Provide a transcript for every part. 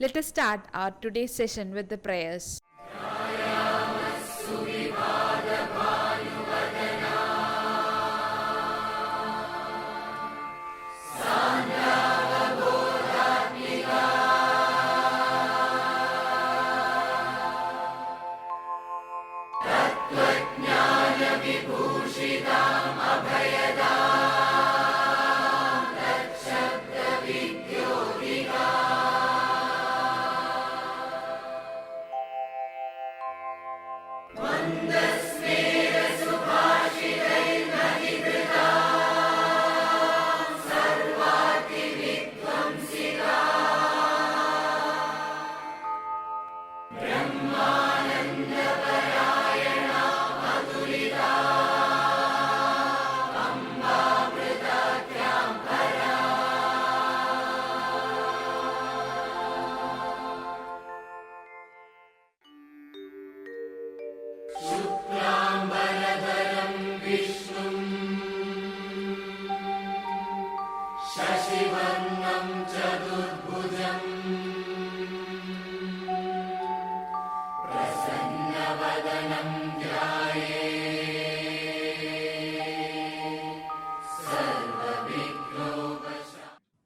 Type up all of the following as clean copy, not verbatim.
Let us start our today's session with the prayers.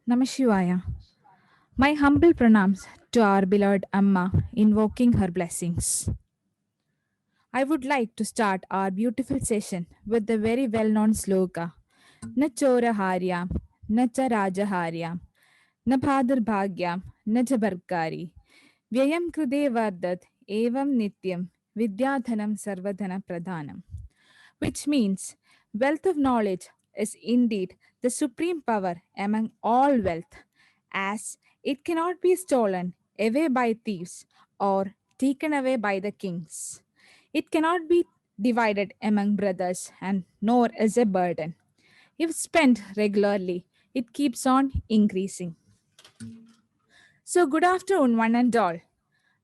Namashivaya. My humble pranams to our beloved Amma, invoking her blessings. I would like to start our beautiful session with the very well-known sloka, Na chora haryam, na cha raja haryam, na bhadar bhagyam, na cha barkari, vyayam krude vardat, evam nityam, vidyadhanam sarvadhana pradhanam. Which means wealth of knowledge is indeed the supreme power among all wealth, as it cannot be stolen away by thieves or taken away by the kings. It cannot be divided among brothers, and nor is a burden. If spent regularly, it keeps on increasing. So, good afternoon, one and all.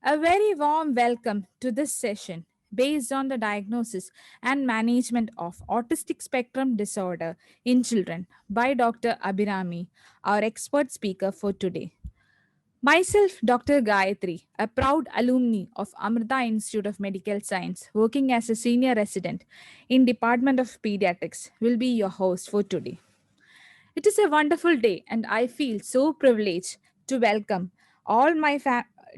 A very warm welcome to this session based on the diagnosis and management of autistic spectrum disorder in children by Dr. Abhirami, our expert speaker for today. Myself, Dr. Gayatri, a proud alumni of Amrita Institute of Medical Science, working as a senior resident in Department of Pediatrics, will be your host for today. It is a wonderful day, and I feel so privileged to welcome all my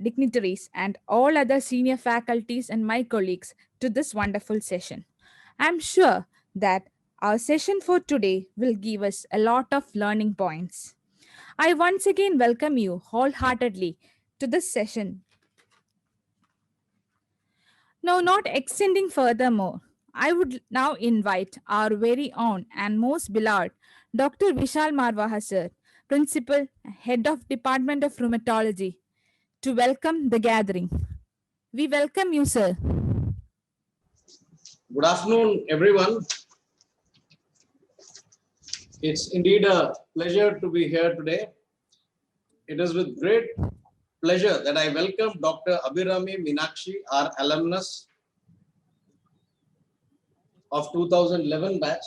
dignitaries and all other senior faculties and my colleagues to this wonderful session. I'm sure that our session for today will give us a lot of learning points. I once again welcome you wholeheartedly to this session. Now, not extending furthermore, I would now invite our very own and most beloved Dr. Vishal Marwaha sir, Principal, Head of Department of Rheumatology, to welcome the gathering. We welcome you, sir. Good afternoon, everyone. It's indeed a pleasure to be here today. It is with great pleasure that I welcome Dr. Abhirami Meenakshi, our alumnus of 2011 batch.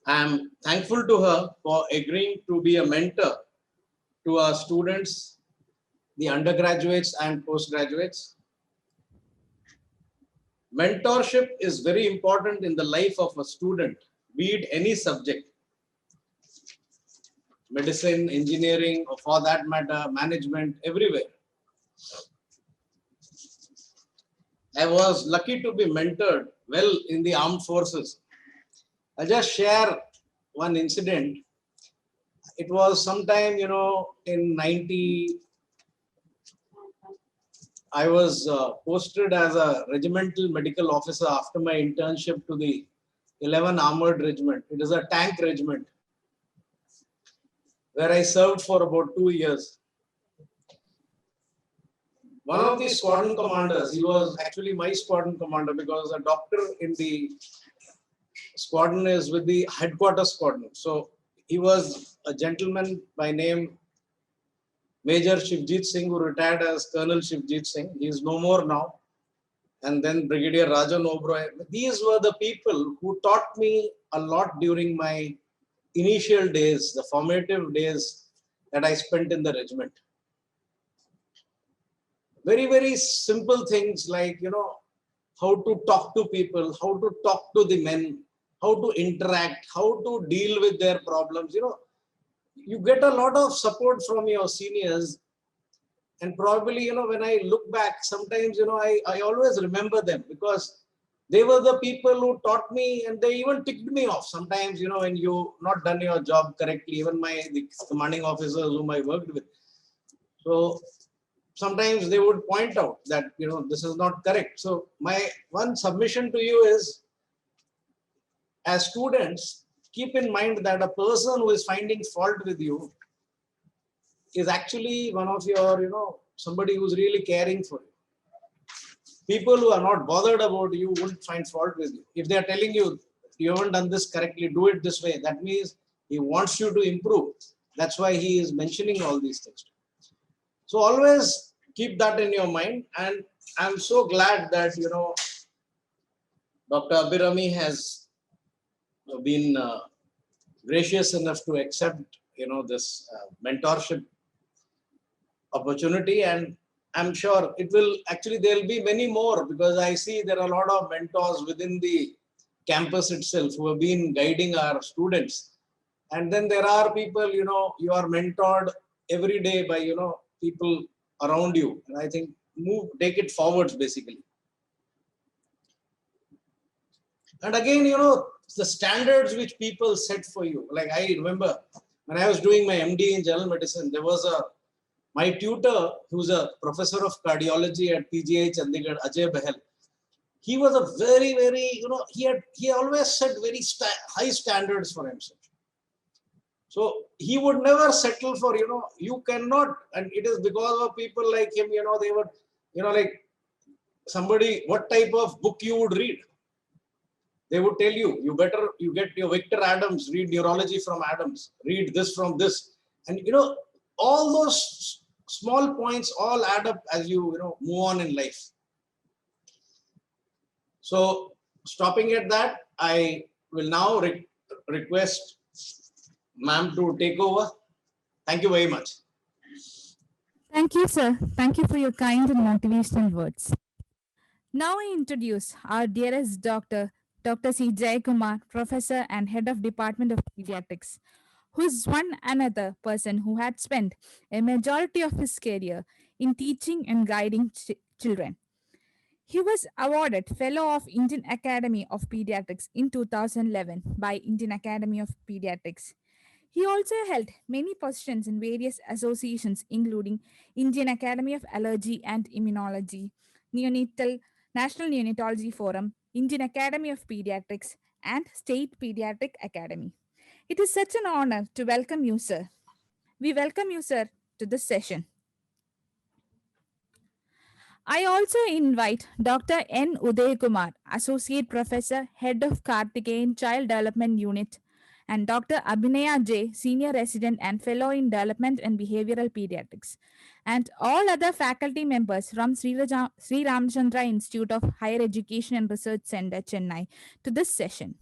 I am thankful to her for agreeing to be a mentor to our students, the undergraduates and postgraduates. Mentorship is very important in the life of a student, be it any subject, medicine, engineering, or for that matter, management, everywhere. I was lucky to be mentored well in the armed forces. I'll just share one incident. It was sometime, in 90, I was posted as a regimental medical officer after my internship to the 11 Armored Regiment. It is a tank regiment where I served for about 2 years. One of the squadron commanders, he was actually my squadron commander because a doctor in the squadron is with the headquarters squadron. So he was a gentleman by name Major Shivjit Singh, who retired as Colonel Shivjit Singh. He is no more now. And then Brigadier Rajan Oberoi. These were the people who taught me a lot during my initial days, the formative days that I spent in the regiment. very, very simple things like, how to talk to people, how to talk to the men, how to interact, how to deal with their problems. You get a lot of support from your seniors. And probably, when I look back, sometimes, I always remember them because they were the people who taught me, and they even ticked me off sometimes, when you not done your job correctly, even the commanding officers whom I worked with. So sometimes they would point out that, this is not correct. So my one submission to you is, as students, keep in mind that a person who is finding fault with you is actually one of your, somebody who's really caring for you. People who are not bothered about you wouldn't find fault with you. If they are telling you, you haven't done this correctly, do it this way, that means he wants you to improve. That's why he is mentioning all these things. So always keep that in your mind. And I'm so glad that, Dr. Abhirami has been gracious enough to accept, this mentorship opportunity. And I'm sure it will actually, there'll be many more, because I see there are a lot of mentors within the campus itself who have been guiding our students. And then there are people, you are mentored every day by, people around you. And I think take it forwards basically. And again, the standards which people set for you. Like I remember when I was doing my MD in general medicine, there was my tutor, who's a professor of cardiology at PGH Chandigarh, Ajay Bahal. He was a very, very, he always set very high standards for himself. So he would never settle for, you cannot, and it is because of people like him, they would, like somebody, what type of book you would read. They would tell you, you get your Victor Adams, read neurology from Adams, read this from this. And, all those small points all add up as you, move on in life. So stopping at that, I will now request ma'am to take over. Thank you very much. Thank you, sir. Thank you for your kind and motivational words. Now I introduce our dearest doctor, Dr. C. Jayakumar, Professor and Head of Department of Pediatrics, who is one another person who had spent a majority of his career in teaching and guiding children. He was awarded Fellow of Indian Academy of Pediatrics in 2011 by Indian Academy of Pediatrics. He also held many positions in various associations, including Indian Academy of Allergy and Immunology, Neonatal National Neonatology Forum, Indian Academy of Pediatrics, and State Pediatric Academy. It is such an honor to welcome you, sir. We welcome you, sir, to this session. I also invite Dr. N. Uday Kumar, Associate Professor, Head of Karthikeyan Child Development Unit, and Dr. Abhinaya J., Senior Resident and Fellow in Development and Behavioral Pediatrics, and all other faculty members from Sri Ramchandra Institute of Higher Education and Research Center, Chennai, to this session.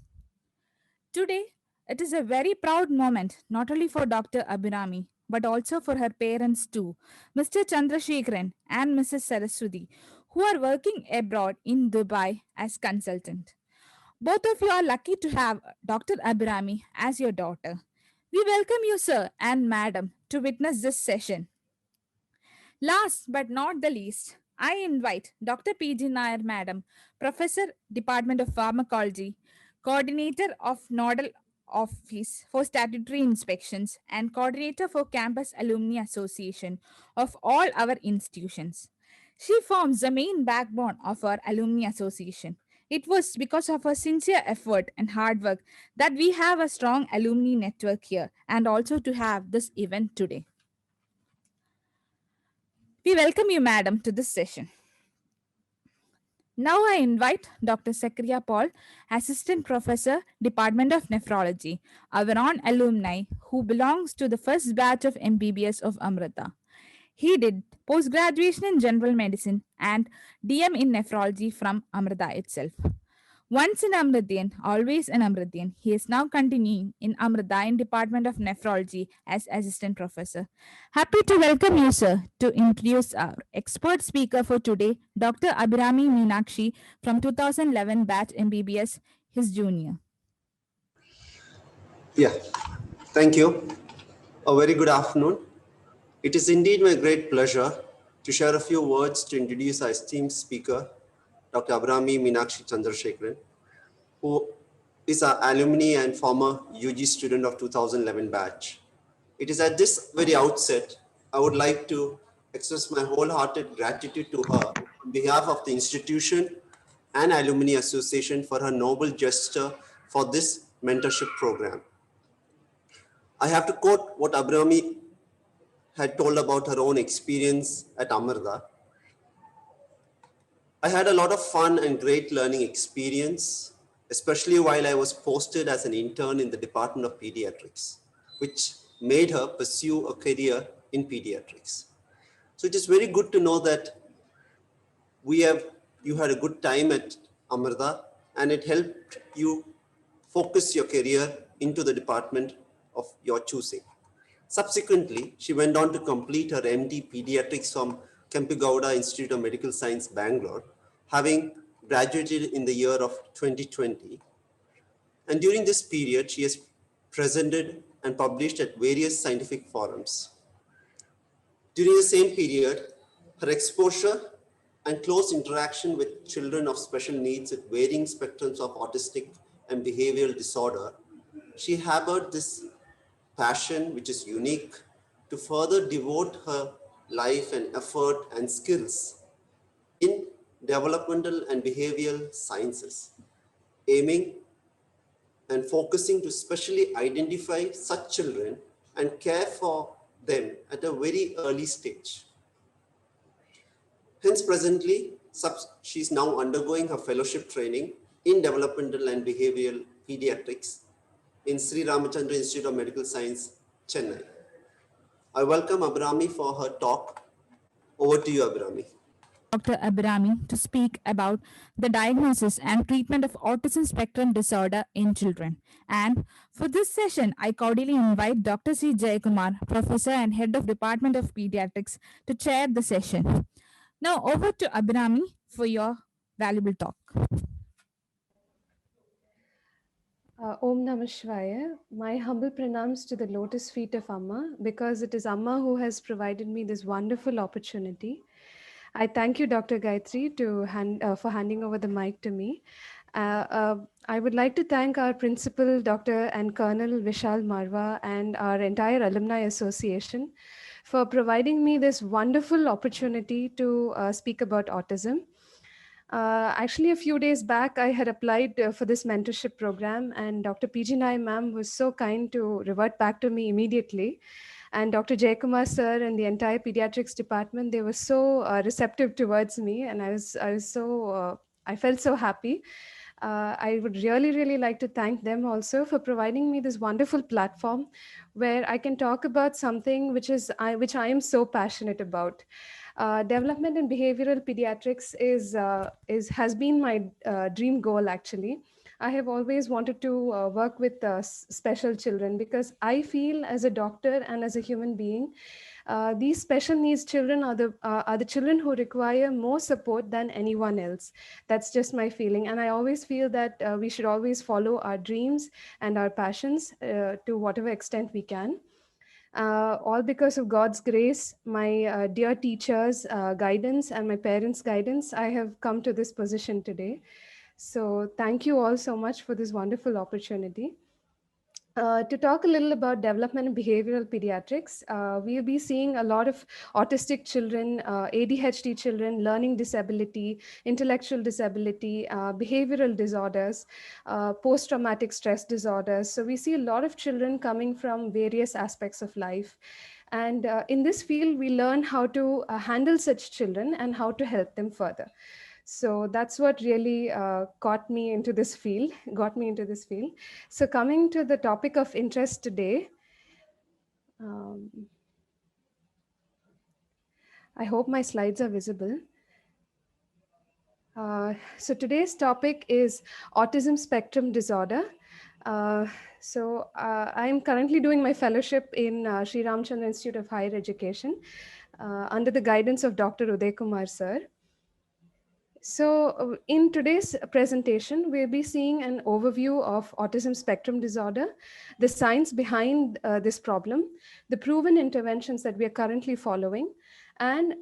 Today, it is a very proud moment not only for Dr. Abhirami, but also for her parents too, Mr. Chandrasekharan and Mrs. Saraswati, who are working abroad in Dubai as consultant. Both of you are lucky to have Dr. Abhirami as your daughter. We welcome you, sir and madam, to witness this session. Last but not the least, I invite Dr. P.G. Nair, Madam, Professor, Department of Pharmacology, Coordinator of Nodal Office for Statutory Inspections, and Coordinator for Campus Alumni Association of all our institutions. She forms the main backbone of our Alumni Association. It was because of her sincere effort and hard work that we have a strong alumni network here and also to have this event today. We welcome you, madam, to this session. Now I invite Dr. Sakriya Paul, Assistant Professor, Department of Nephrology, our own alumni who belongs to the first batch of MBBS of Amrita. He did post-graduation in general medicine and DM in nephrology from Amrita itself. Once an Amrithian, always an Amrithian, he is now continuing in Amrita in Department of Nephrology as Assistant Professor. Happy to welcome you, sir, to introduce our expert speaker for today, Dr. Abhirami Meenakshi from 2011 batch MBBS, his junior. Yeah, thank you. A very good afternoon. It is indeed my great pleasure to share a few words to introduce our esteemed speaker, Dr. Abhirami Meenakshi Chandrasekharan, who is our alumni and former UG student of 2011 batch. It is at this very outset, I would like to express my wholehearted gratitude to her on behalf of the institution and Alumni Association for her noble gesture for this mentorship program. I have to quote what Abhirami had told about her own experience at Amrita. I had a lot of fun and great learning experience, especially while I was posted as an intern in the Department of Pediatrics, which made her pursue a career in pediatrics. So it is very good to know that you had a good time at Amrita and it helped you focus your career into the department of your choosing. Subsequently, she went on to complete her MD Pediatrics from Kempegowda Institute of Medical Science, Bangalore, having graduated in the year of 2020. And during this period, she has presented and published at various scientific forums. During the same period, her exposure and close interaction with children of special needs with varying spectrums of autistic and behavioral disorder, she harbored this passion, which is unique, to further devote her life and effort and skills in developmental and behavioral sciences, aiming and focusing to specially identify such children and care for them at a very early stage. Hence, presently, she is now undergoing her fellowship training in developmental and behavioral pediatrics in Sri Ramachandra Institute of Medical Science, Chennai. I welcome Abhirami for her talk. Over to you, Abhirami. Dr. Abhirami to speak about the diagnosis and treatment of autism spectrum disorder in children. And for this session, I cordially invite Dr. C. Jayakumar, Professor and Head of Department of Pediatrics, to chair the session. Now over to Abhirami for your valuable talk. Om Namah Shivaya. My humble pranams to the lotus feet of Amma, because it is Amma who has provided me this wonderful opportunity. I thank you, Dr. Gayatri, for handing over the mic to me. I would like to thank our principal, Dr. and Colonel Vishal Marwa, and our entire Alumni Association for providing me this wonderful opportunity to speak about autism. Actually, a few days back, I had applied for this mentorship program, and Dr. PG Nai ma'am was so kind to revert back to me immediately. And Dr. Jayakumar sir and the entire pediatrics department, they were so receptive towards me, and I felt so happy. I would really, really like to thank them also for providing me this wonderful platform where I can talk about something which I am so passionate about. Development and behavioral pediatrics has been my dream goal. Actually, I have always wanted to work with special children, because I feel as a doctor and as a human being, these special needs children are the children who require more support than anyone else. That's just my feeling, and I always feel that we should always follow our dreams and our passions to whatever extent we can. All because of God's grace, my dear teachers' guidance, and my parents' guidance, I have come to this position today. So thank you all so much for this wonderful opportunity. To talk a little about development and behavioral pediatrics, we'll be seeing a lot of autistic children, ADHD children, learning disability, intellectual disability, behavioral disorders, post-traumatic stress disorders. So we see a lot of children coming from various aspects of life. And in this field, we learn how to handle such children and how to help them further. So that's what really got me into this field. So coming to the topic of interest today, I hope my slides are visible. So today's topic is autism spectrum disorder. Uh, I'm currently doing my fellowship in Sri Ramchandra Institute of Higher Education under the guidance of Dr. Uday Kumar sir. So, in today's presentation, we'll be seeing an overview of autism spectrum disorder, the science behind this problem, the proven interventions that we are currently following, and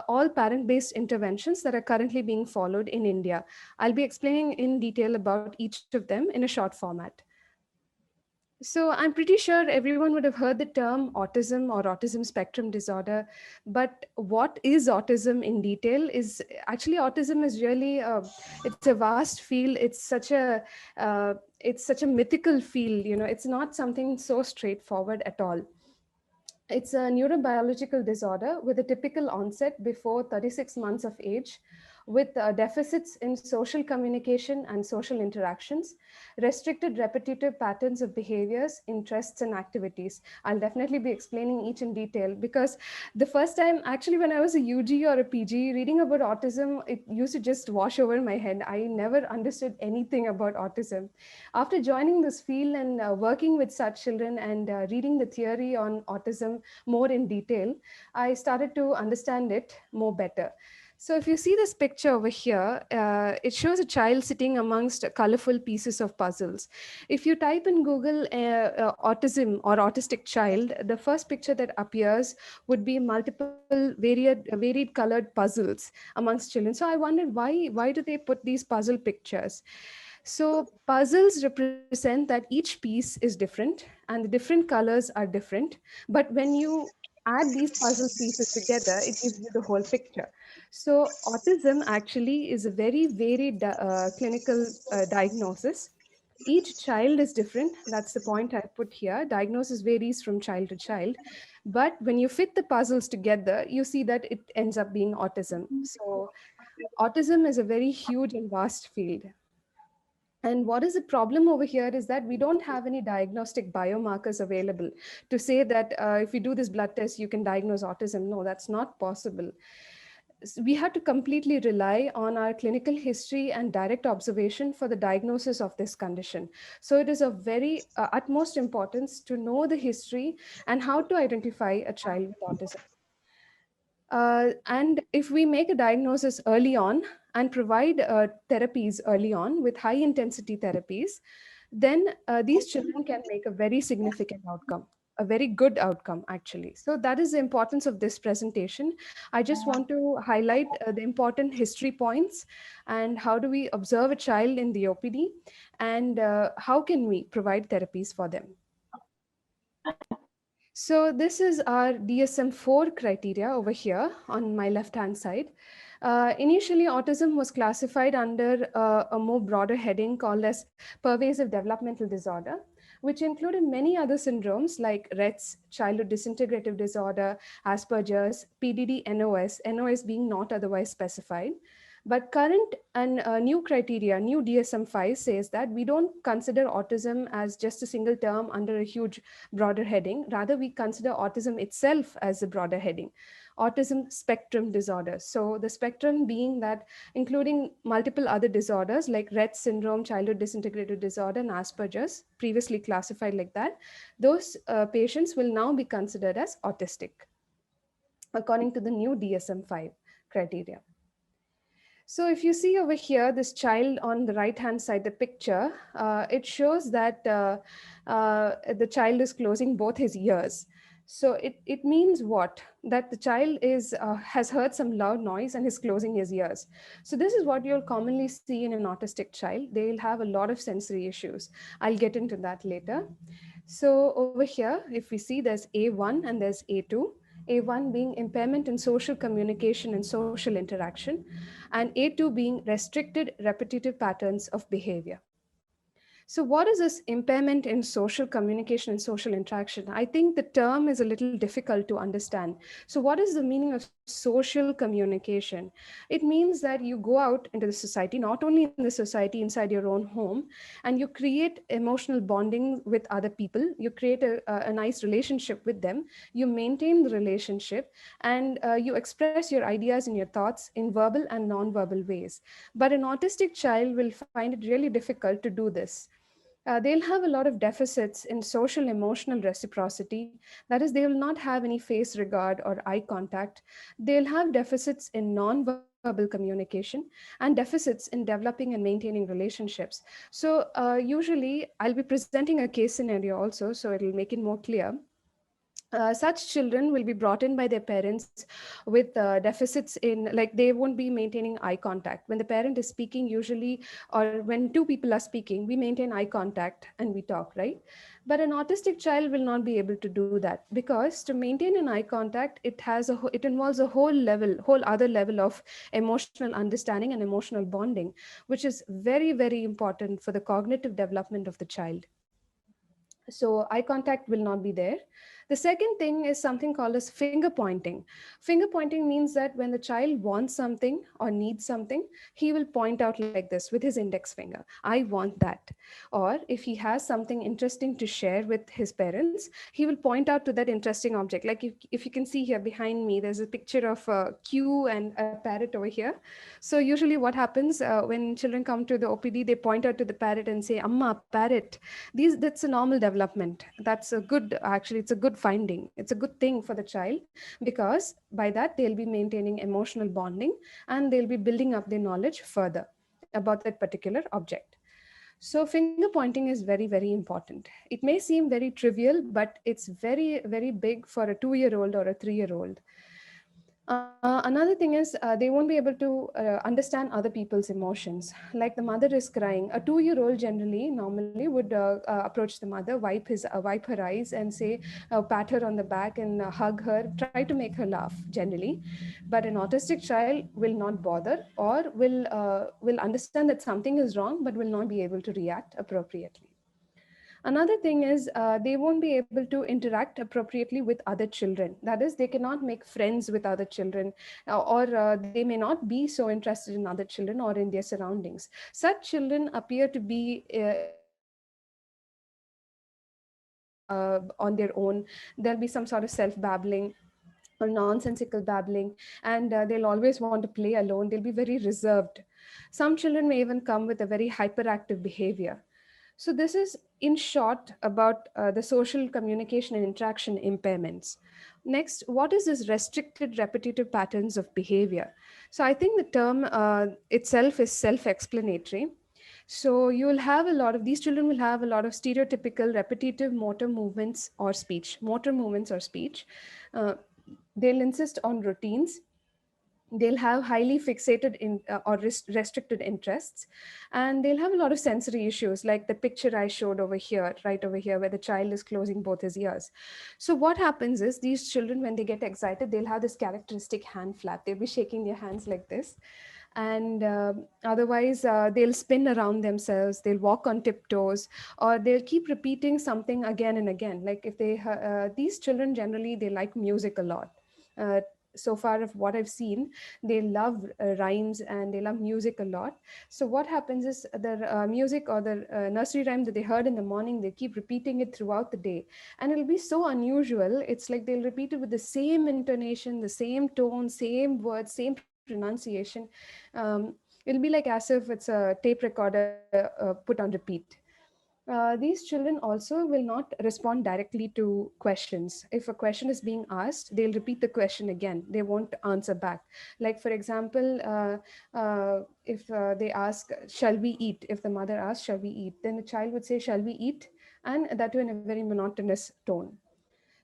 all parent based interventions that are currently being followed in India. I'll be explaining in detail about each of them in a short format. So, I'm pretty sure everyone would have heard the term autism or autism spectrum disorder. But what is autism in detail is actually autism is really it's a vast field. It's such a mythical field. You know, it's not something so straightforward at all. It's a neurobiological disorder with a typical onset before 36 months of age, with deficits in social communication and social interactions, restricted repetitive patterns of behaviors, interests, and activities. I'll definitely be explaining each in detail because the first time, actually, when I was a UG or a PG, reading about autism, it used to just wash over my head. I never understood anything about autism. After joining this field and working with such children and reading the theory on autism more in detail, I started to understand it more better. So if you see this picture over here, it shows a child sitting amongst colorful pieces of puzzles. If you type in Google autism or autistic child, the first picture that appears would be multiple varied colored puzzles amongst children. So I wondered why do they put these puzzle pictures? So puzzles represent that each piece is different and the different colors are different. But when you add these puzzle pieces together, it gives you the whole picture. So autism actually is a very varied clinical diagnosis. Each child is different. That's the point I put here. Diagnosis varies from child to child. But when you fit the puzzles together, you see that it ends up being autism. So autism is a very huge and vast field. And what is the problem over here is that we don't have any diagnostic biomarkers available to say that if you do this blood test, you can diagnose autism. No, that's not possible. We have to completely rely on our clinical history and direct observation for the diagnosis of this condition. So it is of very utmost importance to know the history and how to identify a child with autism. And if we make a diagnosis early on and provide therapies early on with high intensity therapies, then these children can make a very significant outcome, a very good outcome, actually. So that is the importance of this presentation. I just want to highlight the important history points and how do we observe a child in the OPD and how can we provide therapies for them. So this is our DSM-4 criteria over here on my left-hand side. Initially, autism was classified under a more broader heading called as pervasive developmental disorder, which included many other syndromes like Rett's, childhood disintegrative disorder, Asperger's, PDD-NOS, NOS being not otherwise specified. But current and new criteria, new DSM-5 says that we don't consider autism as just a single term under a huge broader heading. Rather, we consider autism itself as a broader heading, autism spectrum disorder. So the spectrum being that including multiple other disorders like Rett syndrome, childhood disintegrative disorder, and Asperger's, previously classified like that, those patients will now be considered as autistic, according to the new DSM-5 criteria. So if you see over here, this child on the right-hand side, the picture, it shows that the child is closing both his ears. So it means what? That the child has heard some loud noise and is closing his ears. So this is what you'll commonly see in an autistic child. They'll have a lot of sensory issues. I'll get into that later. So over here, if we see there's A1 and there's A2. A1 being impairment in social communication and social interaction, and A2 being restricted repetitive patterns of behavior. So, what is this impairment in social communication and social interaction? I think the term is a little difficult to understand. So, what is the meaning of social communication? It means that you go out into the society, not only in the society, inside your own home, and you create emotional bonding with other people. You create a nice relationship with them. You maintain the relationship, and you express your ideas and your thoughts in verbal and non-verbal ways. But an autistic child will find it really difficult to do this. They'll have a lot of deficits in social emotional reciprocity. That is, they will not have any face regard or eye contact. They'll have deficits in non-verbal communication and deficits in developing and maintaining relationships. So, usually, I'll be presenting a case scenario also, so it'll make it more clear. Such children will be brought in by their parents with deficits in, like, they won't be maintaining eye contact when the parent is speaking usually, or when two people are speaking, we maintain eye contact and we talk, right? But an autistic child will not be able to do that, because to maintain an eye contact, it involves a whole other level of emotional understanding and emotional bonding, which is very, very important for the cognitive development of the child. So eye contact will not be there. The second thing is something called as finger pointing. Finger pointing means that when the child wants something or needs something, he will point out like this with his index finger, I want that. Or if he has something interesting to share with his parents, he will point out to that interesting object. Like if you can see here behind me, there's a picture of a queue and a parrot over here. So usually what happens when children come to the OPD, they point out to the parrot and say, Amma, parrot. That's a normal development. That's a good, actually it's a good finding, it's a good thing for the child, because by that they'll be maintaining emotional bonding, and they'll be building up their knowledge further about that particular object. So finger pointing is very, very important. It may seem very trivial, but it's very, very big for a 2-year old or a 3-year old. Another thing is they won't be able to understand other people's emotions. Like the mother is crying, a 2-year old generally normally would approach the mother, wipe her eyes and say, pat her on the back and hug her, try to make her laugh generally. But an autistic child will not bother, or will understand that something is wrong but will not be able to react appropriately. Another thing is they won't be able to interact appropriately with other children. That is, they cannot make friends with other children, or they may not be so interested in other children or in their surroundings. Such children appear to be on their own. There'll be some sort of self-babbling or nonsensical babbling, and they'll always want to play alone. They'll be very reserved. Some children may even come with a very hyperactive behavior. So, this is in short about the social communication and interaction impairments. Next, what is this restricted repetitive patterns of behavior? So, I think the term itself is self explanatory. So, you will have a lot of these children will have a lot of stereotypical repetitive motor movements or speech, Uh, they'll insist on routines. They'll have highly fixated or restricted interests, and they'll have a lot of sensory issues, like the picture I showed over here, right over here, where the child is closing both his ears. So what happens is these children, when they get excited, they'll have this characteristic hand flap. They'll be shaking their hands like this, and otherwise they'll spin around themselves, they'll walk on tiptoes, or they'll keep repeating something again and again. Like if these children generally, they like music a lot. uh, so far of what I've seen, they love rhymes and they love music a lot. So what happens is the music or the nursery rhyme that they heard in the morning, they keep repeating it throughout the day, and it'll be so unusual. It's like they'll repeat it with the same intonation, the same tone, same words, same pronunciation. um, it'll be like as if it's a tape recorder put on repeat. These children also will not respond directly to questions. If a question is being asked, they'll repeat the question again. They won't answer back. Like, for example, if they ask, shall we eat? If the mother asks, shall we eat? Then the child would say, shall we eat? And that too in a very monotonous tone.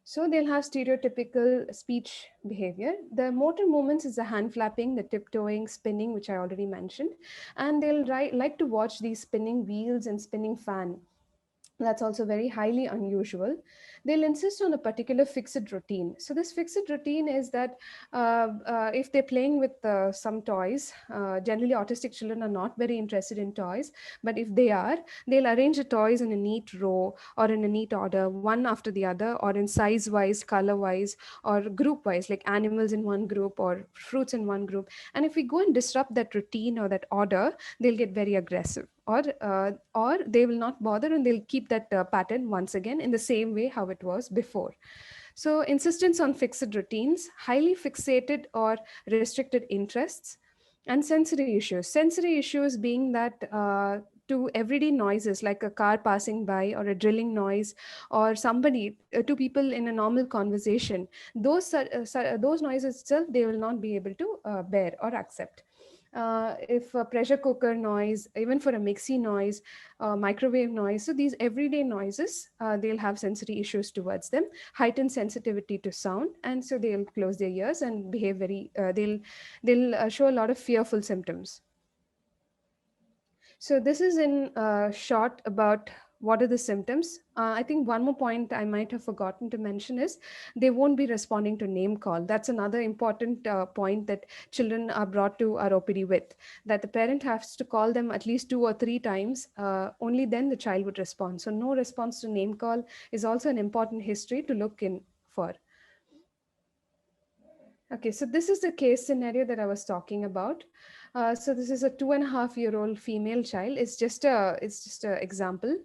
So they'll have stereotypical speech behavior. The motor movements is the hand flapping, the tiptoeing, spinning, which I already mentioned. And they'll like to watch these spinning wheels and spinning fan. That's also very highly unusual. They'll insist on a particular fixed routine. So this fixed routine is that if they're playing with some toys, generally autistic children are not very interested in toys, but if they are, they'll arrange the toys in a neat row or in a neat order, one after the other, or in size wise, color wise, or group wise, like animals in one group or fruits in one group. And if we go and disrupt that routine or that order, they'll get very aggressive, or they will not bother, and they'll keep that pattern once again in the same way how it was before. So insistence on fixed routines, highly fixated or restricted interests, and sensory issues being that to everyday noises like a car passing by or a drilling noise, or somebody, two people in a normal conversation, those noises itself they will not be able to bear or accept. If a pressure cooker noise, even for a mixie noise, microwave noise, so these everyday noises, they'll have sensory issues towards them, heightened sensitivity to sound, and so they'll close their ears and behave very. They'll show a lot of fearful symptoms. So this is in short about what are the symptoms. I think one more point I might have forgotten to mention is they won't be responding to name call. That's another important point that children are brought to our OPD with, that the parent has to call them at least 2 or 3 times. Only then the child would respond. So no response to name call is also an important history to look in for. Okay, so this is the case scenario that I was talking about. So this is a 2.5-year-old female child. It's just a example.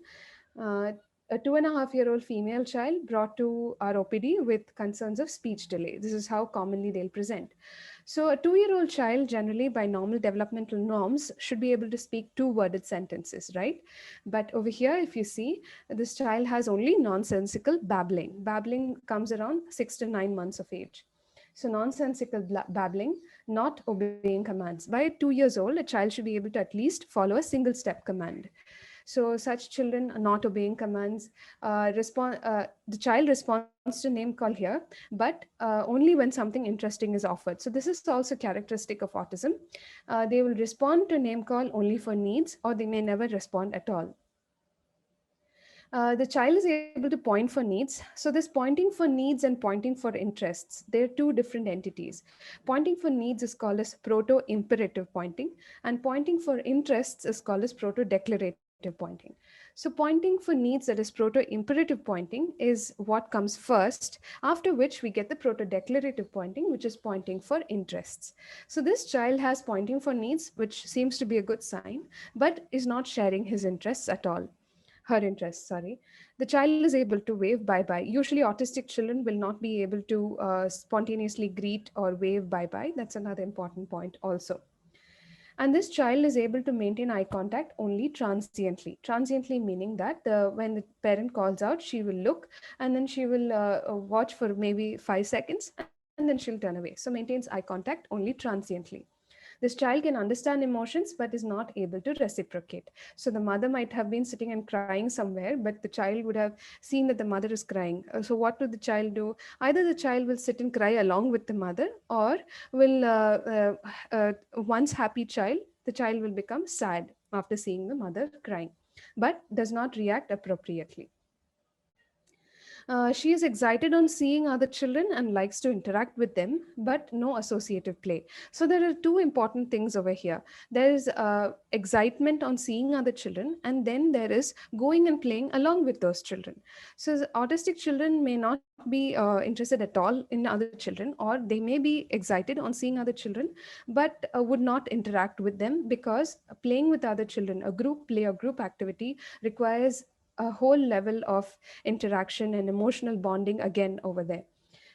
Uh, a 2.5-year-old female child brought to our OPD with concerns of speech delay. This is how commonly they'll present. So a 2-year-old child, generally by normal developmental norms, should be able to speak 2-worded sentences, right? But over here, if you see, this child has only nonsensical babbling. Babbling comes around 6 to 9 months of age. So nonsensical babbling, not obeying commands. By 2 years old, a child should be able to at least follow a single step command. So such children are not obeying commands. The child responds to name call here, but only when something interesting is offered. So this is also characteristic of autism. They will respond to name call only for needs, or they may never respond at all. The child is able to point for needs. So this pointing for needs and pointing for interests, they're two different entities. Pointing for needs is called as proto-imperative pointing, and pointing for interests is called as proto-declarative pointing. So pointing for needs, that is proto-imperative pointing, is what comes first, after which we get the proto-declarative pointing, which is pointing for interests. So this child has pointing for needs, which seems to be a good sign, but is not sharing his interests at all. Her interests, sorry. The child is able to wave bye bye. Usually, autistic children will not be able to spontaneously greet or wave bye bye. That's another important point, also. And this child is able to maintain eye contact only transiently. Transiently meaning that when the parent calls out, she will look, and then she will watch for maybe 5 seconds, and then she'll turn away. So maintains eye contact only transiently. This child can understand emotions but is not able to reciprocate. So the mother might have been sitting and crying somewhere, but the child would have seen that the mother is crying. So what will the child do? Either the child will sit and cry along with the mother, or will once happy child, the child will become sad after seeing the mother crying, but does not react appropriately. She is excited on seeing other children and likes to interact with them, but no associative play. So there are two important things over here. There is excitement on seeing other children, and then there is going and playing along with those children. So autistic children may not be interested at all in other children, or they may be excited on seeing other children, but would not interact with them, because playing with other children, a group play or group activity, requires a whole level of interaction and emotional bonding again over there.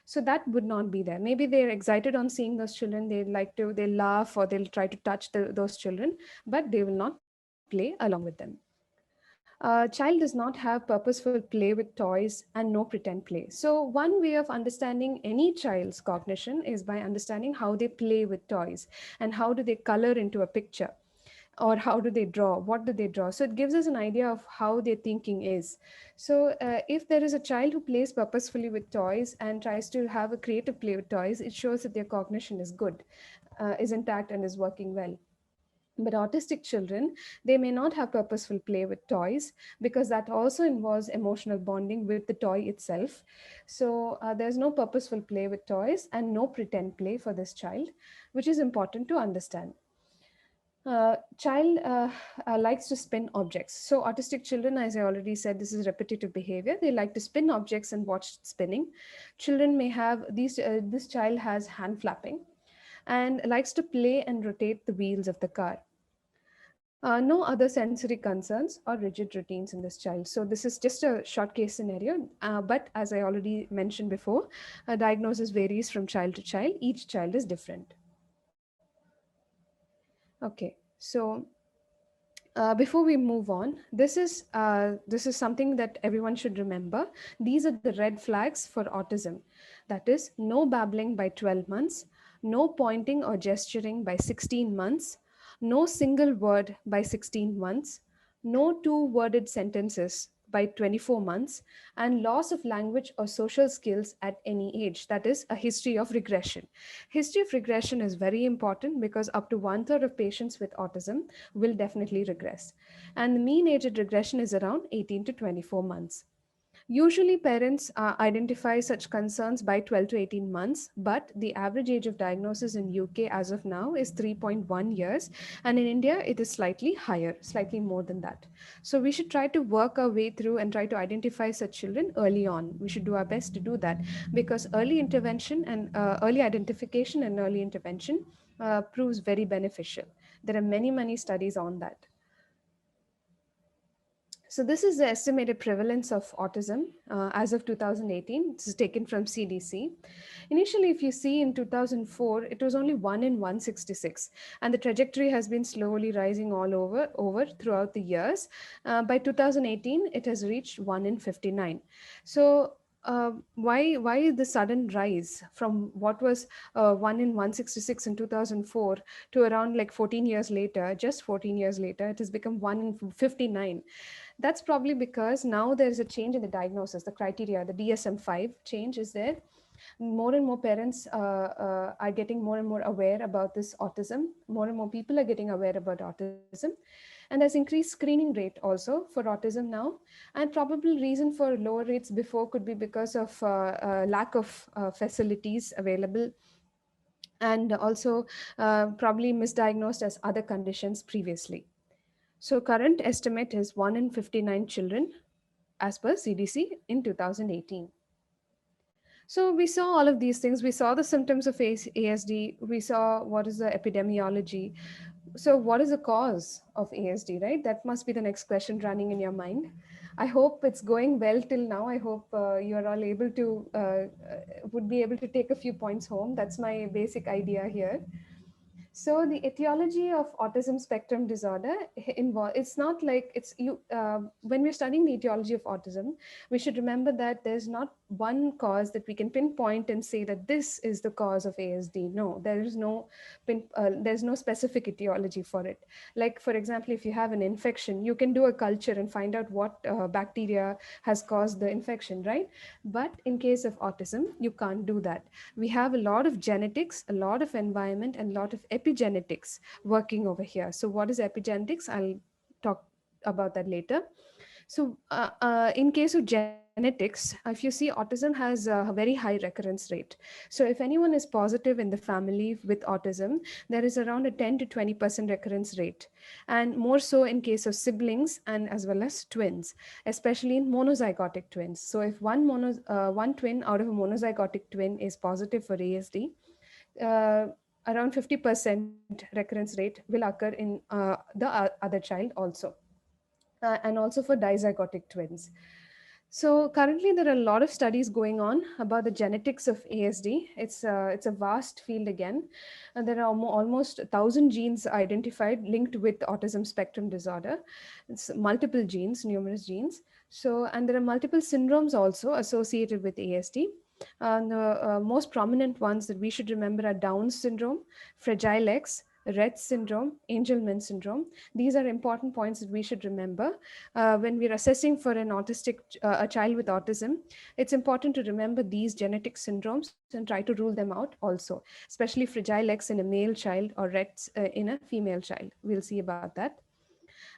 So that would not be there. Maybe they're excited on seeing those children, they laugh, or they'll try to touch those children, but they will not play along with them. A child does not have purposeful play with toys and no pretend play. So one way of understanding any child's cognition is by understanding how they play with toys, and how do they color into a picture, or how do they draw, what do they draw. So it gives us an idea of how their thinking is. So if there is a child who plays purposefully with toys and tries to have a creative play with toys, it shows that their cognition is good, is intact, and is working well. But autistic children, they may not have purposeful play with toys, because that also involves emotional bonding with the toy itself. So there's no purposeful play with toys and no pretend play for this child, which is important to understand. Child likes to spin objects. So autistic children, as I already said, this is repetitive behavior. They like to spin objects and watch spinning. Children may have these. This child has hand flapping, and likes to play and rotate the wheels of the car. No other sensory concerns or rigid routines in this child. So this is just a short case scenario. But as I already mentioned before, a diagnosis varies from child to child. Each child is different. Okay, so before we move on, this is something that everyone should remember. These are the red flags for autism. That is, no babbling by 12 months, no pointing or gesturing by 16 months, no single word by 16 months, no two-worded sentences by 24 months, and loss of language or social skills at any age. That is a history of regression. History of regression is very important because up to one third of patients with autism will definitely regress. And the mean age at regression is around 18 to 24 months. Usually, parents identify such concerns by 12 to 18 months, but the average age of diagnosis in UK as of now is 3.1 years, and in India it is slightly higher, slightly more than that. So we should try to work our way through and try to identify such children early on. We should do our best to do that, because early intervention and early identification and early intervention proves very beneficial. There are many studies on that. So this is the estimated prevalence of autism as of 2018. This is taken from CDC. Initially, if you see in 2004, it was only 1 in 166, and the trajectory has been slowly rising all over throughout the years. By 2018, it has reached 1 in 59. So why the sudden rise from what was 1 in 166 in 2004 to around like 14 years later, just 14 years later, it has become 1 in 59? That's probably because now there's a change in the diagnosis, the criteria, the DSM-5 change is there. More and more parents are getting more and more aware about this autism. More and more people are getting aware about autism. And there's increased screening rate also for autism now. And probable reason for lower rates before could be because of lack of facilities available, and also probably misdiagnosed as other conditions previously. So current estimate is 1 in 59 children as per CDC in 2018. So we saw all of these things. We saw the symptoms of ASD. We saw what is the epidemiology. So what is the cause of ASD, right? That must be the next question running in your mind. I hope it's going well till now. I hope you're all able to, would be able to take a few points home. That's my basic idea here. So the etiology of autism spectrum disorder involve, it's not like it's you when we're studying the etiology of autism, we should remember that there's not one cause that we can pinpoint and say that this is the cause of ASD. No, there is no there's no specific etiology for it. Like for example, if you have an infection, you can do a culture and find out what bacteria has caused the infection, right? But in case of autism, you can't do that. We have a lot of genetics, a lot of environment, and a lot of epigenetics working over here. So what is epigenetics? I'll talk about that later. So in case of genetics, if you see, autism has a very high recurrence rate. So if anyone is positive in the family with autism, there is around a 10 to 20% recurrence rate, and more so in case of siblings and as well as twins, especially in monozygotic twins. So if one twin out of a monozygotic twin is positive for ASD, uh, around 50% recurrence rate will occur in the other child also, and also for dizygotic twins. So currently there are a lot of studies going on about the genetics of ASD. It's a vast field again. And there are almost 1,000 genes identified linked with autism spectrum disorder. It's multiple genes, numerous genes. So, and there are multiple syndromes also associated with ASD. And the most prominent ones that we should remember are Down syndrome, Fragile X, Rett syndrome, Angelman syndrome. These are important points that we should remember when we're assessing for an a child with autism. It's important to remember these genetic syndromes and try to rule them out also, especially Fragile X in a male child or Rett's in a female child. We'll see about that.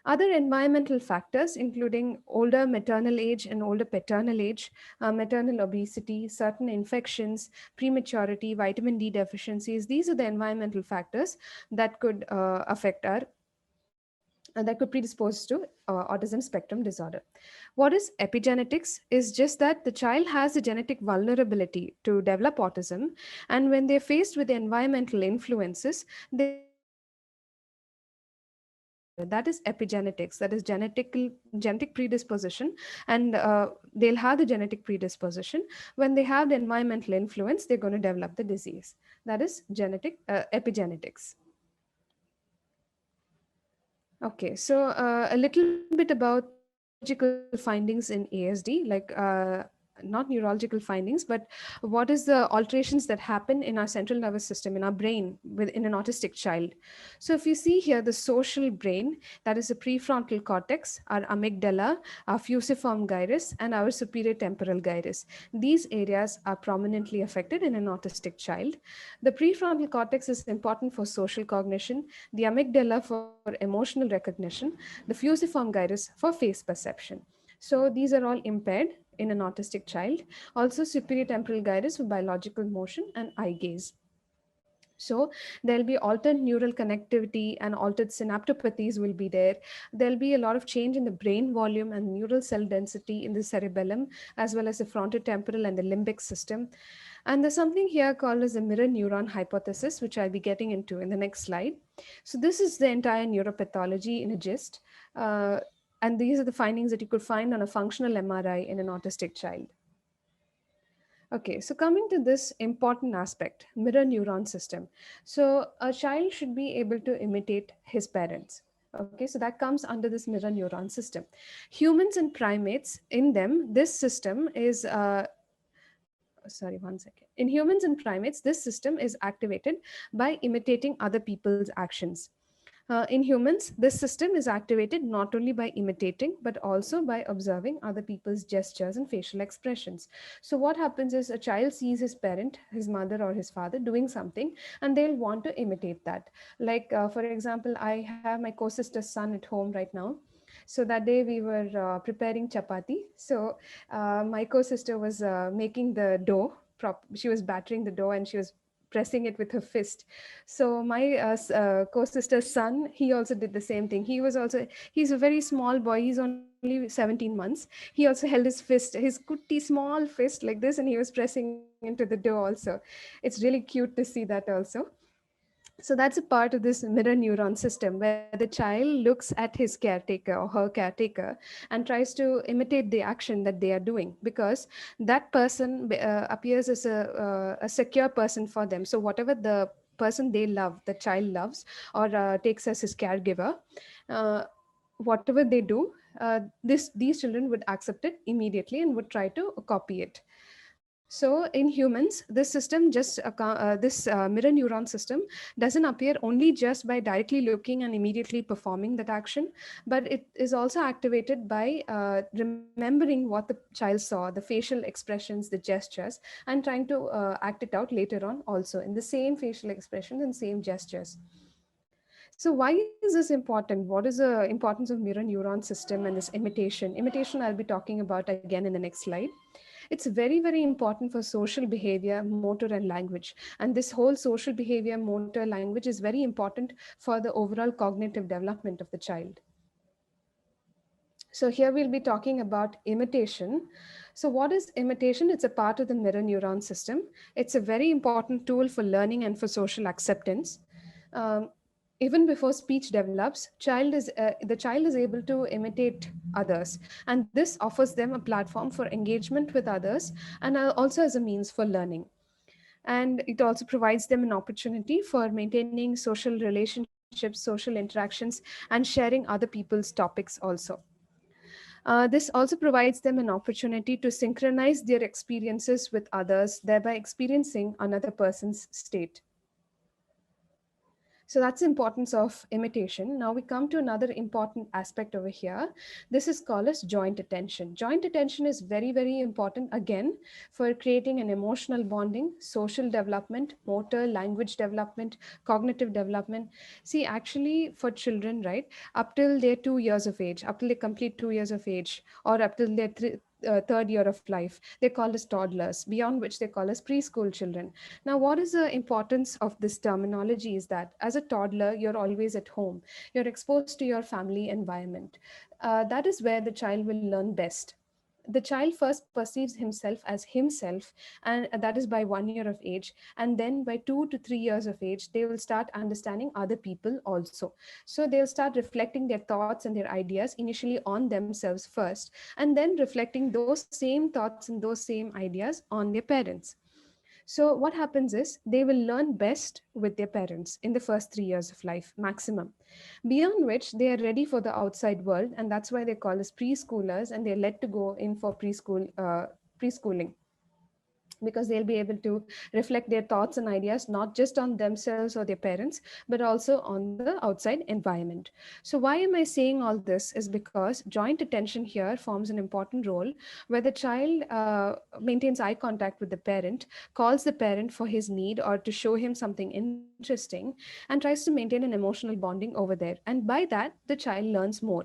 Other environmental factors, including older maternal age and older paternal age, maternal obesity, certain infections, prematurity, vitamin D deficiencies, these are the environmental factors that could affect our that could predispose to autism spectrum disorder. What is epigenetics is just that the child has a genetic vulnerability to develop autism, and when they're faced with the environmental influences, they will develop the disease. That is epigenetics, that is genetic predisposition, and they'll have the genetic predisposition. When they have the environmental influence, they're going to develop the disease. That is genetic epigenetics. Okay, so a little bit about neurological findings in ASD, like not neurological findings, but what is the alterations that happen in our central nervous system, in our brain, in an autistic child. So if you see here, the social brain, that is the prefrontal cortex, our amygdala, our fusiform gyrus, and our superior temporal gyrus. These areas are prominently affected in an autistic child. The prefrontal cortex is important for social cognition, the amygdala for emotional recognition, the fusiform gyrus for face perception. So these are all impaired in an autistic child. Also, superior temporal gyrus for biological motion and eye gaze. So there'll be altered neural connectivity and altered synaptopathies will be there. There'll be a lot of change in the brain volume and neural cell density in the cerebellum, as well as the frontotemporal and the limbic system. And there's something here called as the mirror neuron hypothesis, which I'll be getting into in the next slide. So this is the entire neuropathology in a gist. And these are the findings that you could find on a functional MRI in an autistic child. Okay, so coming to this important aspect, mirror neuron system. So a child should be able to imitate his parents. Okay, so that comes under this mirror neuron system. Humans and primates, in them, this system is sorry, one second. In humans and primates, this system is activated by imitating other people's actions. In humans, this system is activated not only by imitating, but also by observing other people's gestures and facial expressions. So, what happens is a child sees his parent, his mother, or his father doing something, and they'll want to imitate that. Like, for example, I have my co sister's son at home right now. So that day we were preparing chapati. So my co-sister was making the dough. She was battering the dough and she was pressing it with her fist. So my co-sister's son, he also did the same thing. He's a very small boy. He's only 17 months. He also held his fist, his cutie small fist like this, and he was pressing into the dough also. It's really cute to see that also. So that's a part of this mirror neuron system where the child looks at his caretaker or her caretaker and tries to imitate the action that they are doing, because that person appears as a secure person for them. So whatever the person they love, the child loves or takes as his caregiver, uh, whatever they do, these children would accept it immediately and would try to copy it. So in humans, this system this mirror neuron system doesn't appear only just by directly looking and immediately performing that action, but it is also activated by remembering what the child saw, the facial expressions, the gestures, and trying to act it out later on also in the same facial expressions and same gestures. So why is this important? What is the importance of mirror neuron system and this imitation? Imitation I'll be talking about again in the next slide. It's very, very important for social behavior, motor, and language. And this whole social behavior, motor, language is very important for the overall cognitive development of the child. So here we'll be talking about imitation. So what is imitation? It's a part of the mirror neuron system. It's a very important tool for learning and for social acceptance. Um, Even before speech develops, the child is able to imitate others, and this offers them a platform for engagement with others and also as a means for learning. And it also provides them an opportunity for maintaining social relationships, social interactions, and sharing other people's topics also. This also provides them an opportunity to synchronize their experiences with others, thereby experiencing another person's state. So that's the importance of imitation. Now we come to another important aspect over here. This is called as joint attention. Joint attention is very, very important again for creating an emotional bonding, social development, motor, language development, cognitive development. See, actually for children, right, up till they're 2 years of age, up till they complete 2 years of age, or up till their third year of life, they're called as toddlers, beyond which they call as preschool children. Now, what is the importance of this terminology is that as a toddler, you're always at home. You're exposed to your family environment. That is where the child will learn best. The child first perceives himself as himself, and that is by 1 year of age. And then by 2 to 3 years of age, they will start understanding other people also. So they'll start reflecting their thoughts and their ideas initially on themselves first, and then reflecting those same thoughts and those same ideas on their parents. So, what happens is they will learn best with their parents in the first 3 years of life, maximum. Beyond which, they are ready for the outside world, and that's why they call us preschoolers, and they're led to go in for preschooling, because they'll be able to reflect their thoughts and ideas not just on themselves or their parents, but also on the outside environment. So why am I saying all this is because joint attention here forms an important role, where the child maintains eye contact with the parent, calls the parent for his need or to show him something interesting, and tries to maintain an emotional bonding over there, and by that the child learns more.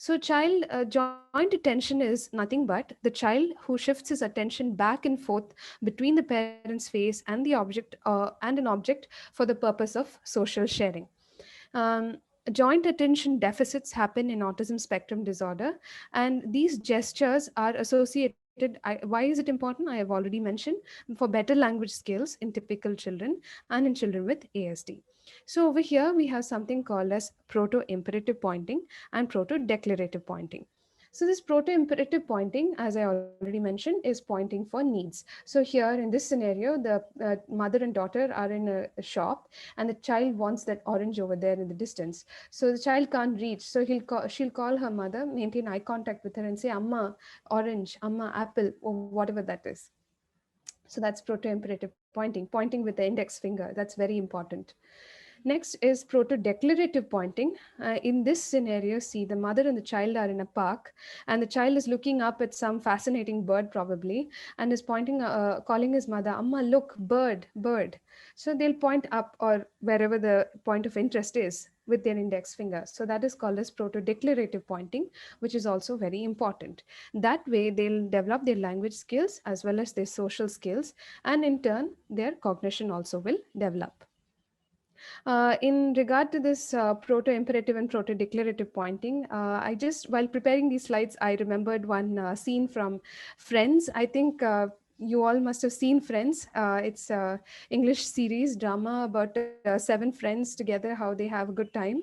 So, child joint attention is nothing but the child who shifts his attention back and forth between the parent's face and the object and an object for the purpose of social sharing. Um, Joint attention deficits happen in autism spectrum disorder, and these gestures are associated. Why is it important? I have already mentioned, for better language skills in typical children and in children with ASD. So, over here, we have something called as proto imperative pointing and proto declarative pointing. So this proto-imperative pointing, as I already mentioned, is pointing for needs. So here in this scenario, the mother and daughter are in a shop, and the child wants that orange over there in the distance. So the child can't reach. So she'll call her mother, maintain eye contact with her, and say, "Amma, orange, Amma, apple," or whatever that is. So that's proto-imperative pointing, pointing with the index finger. That's very important. Next is proto-declarative pointing. In this scenario, see, the mother and the child are in a park, and the child is looking up at some fascinating bird probably, and is pointing, calling his mother, "Amma, look, bird, bird." So they'll point up or wherever the point of interest is with their index finger. So that is called as proto-declarative pointing, which is also very important. That way, they'll develop their language skills as well as their social skills, and in turn, their cognition also will develop. In regard to this proto-imperative and proto-declarative pointing, while preparing these slides, I remembered one scene from Friends. I think you all must have seen Friends. It's a English series drama about 7 friends together, how they have a good time.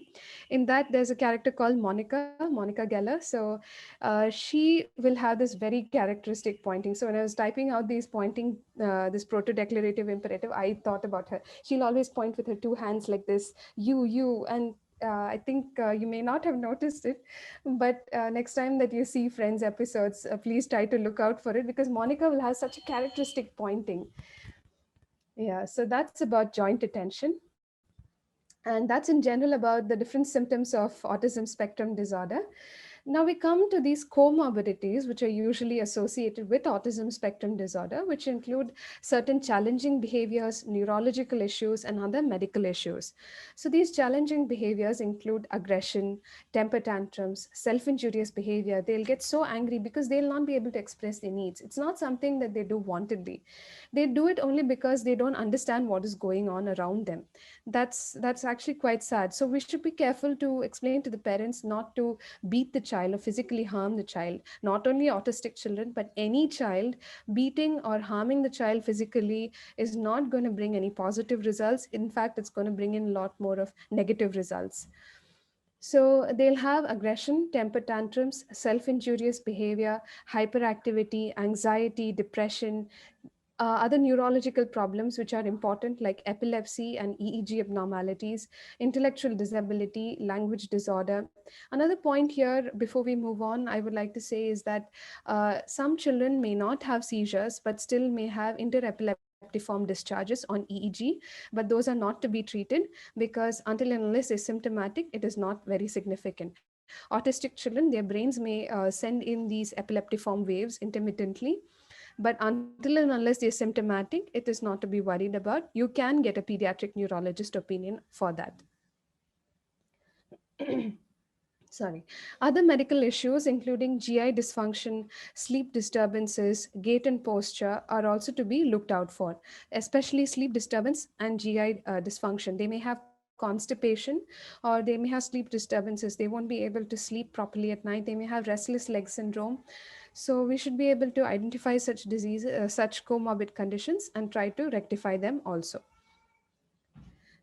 In that, there's a character called Monica Geller. So she will have this very characteristic pointing. So when I was typing out these pointing, this proto-declarative imperative, I thought about her. She'll always point with her 2 hands like this, you, and I think you may not have noticed it, but next time that you see Friends episodes, please try to look out for it, because Monica will have such a characteristic pointing. Yeah, so that's about joint attention. And that's in general about the different symptoms of autism spectrum disorder. Now we come to these comorbidities, which are usually associated with autism spectrum disorder, which include certain challenging behaviors, neurological issues, and other medical issues. So these challenging behaviors include aggression, temper tantrums, self-injurious behavior. They'll get so angry because they'll not be able to express their needs. It's not something that they do wantedly. They do it only because they don't understand what is going on around them. That's actually quite sad. So we should be careful to explain to the parents not to beat the child or physically harm the child. Not only autistic children, but any child, beating or harming the child physically is not going to bring any positive results. In fact, it's going to bring in a lot more of negative results. So they'll have aggression, temper tantrums, self-injurious behavior, hyperactivity, anxiety, depression, other neurological problems which are important, like epilepsy and EEG abnormalities, intellectual disability, language disorder. Another point here before we move on, I would like to say is that some children may not have seizures but still may have interepileptic epileptiform discharges on EEG, but those are not to be treated because until and unless they're symptomatic, it is not very significant. Autistic children, their brains may send in these epileptiform waves intermittently, but until and unless they're symptomatic, it is not to be worried about. You can get a pediatric neurologist opinion for that. Sorry. Other medical issues, including GI dysfunction, sleep disturbances, gait and posture, are also to be looked out for, especially sleep disturbance and GI dysfunction. They may have constipation or they may have sleep disturbances. They won't be able to sleep properly at night. They may have restless leg syndrome. So we should be able to identify such diseases, such comorbid conditions, and try to rectify them also.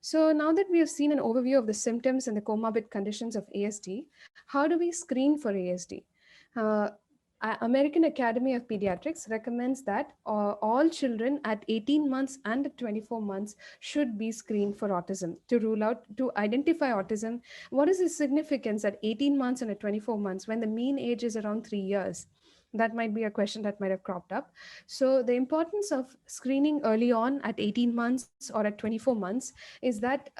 So now that we have seen an overview of the symptoms and the comorbid conditions of ASD, how do we screen for ASD? Uh, American Academy of Pediatrics recommends that all children at 18 months and at 24 months should be screened for autism to identify autism. What is the significance at 18 months and at 24 months when the mean age is around 3 years? That might be a question that might have cropped up. So the importance of screening early on at 18 months or at 24 months is that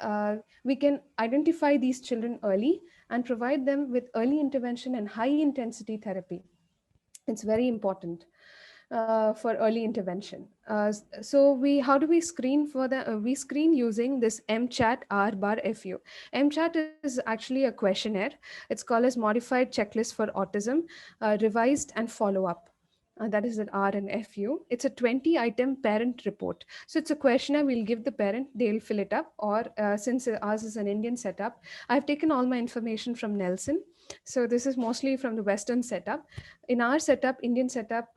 we can identify these children early and provide them with early intervention and high intensity therapy. It's very important for early intervention. So how do we screen for the, we screen using this MCHAT R bar FU. MCHAT is actually a questionnaire. It's called as Modified Checklist for Autism, Revised and Follow-up. That is an R and FU. It's a 20-item parent report. So it's a questionnaire we'll give the parent, they'll fill it up, or since ours is an Indian setup, I've taken all my information from Nelson. So this is mostly from the Western setup. In our setup, Indian setup,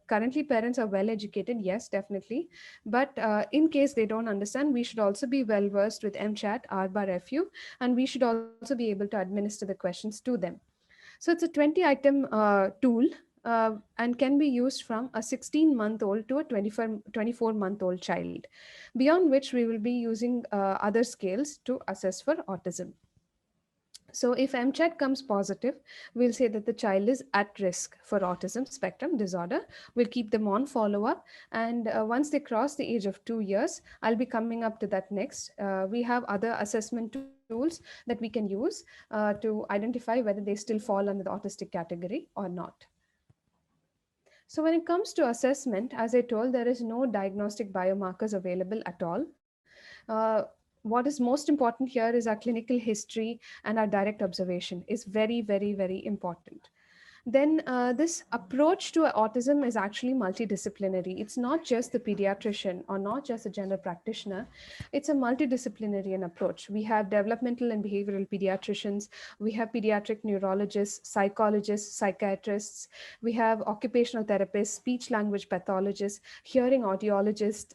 currently parents are well educated, yes, definitely. But in case they don't understand, we should also be well versed with MCHAT, R bar FU, and we should also be able to administer the questions to them. So it's a 20-item tool and can be used from a 16-month-old to a 24-month-old child, beyond which we will be using other scales to assess for autism. So if MCHAT comes positive, we'll say that the child is at risk for autism spectrum disorder. We'll keep them on follow-up. And once they cross the age of 2 years, I'll be coming up to that next. We have other assessment tools that we can use to identify whether they still fall under the autistic category or not. So when it comes to assessment, as I told, there is no diagnostic biomarkers available at all. What is most important here is our clinical history and our direct observation is very, very, very important. Then this approach to autism is actually multidisciplinary. It's not just the pediatrician or not just a general practitioner. It's a multidisciplinary approach. We have developmental and behavioral pediatricians. We have pediatric neurologists, psychologists, psychiatrists. We have occupational therapists, speech language pathologists, hearing audiologists.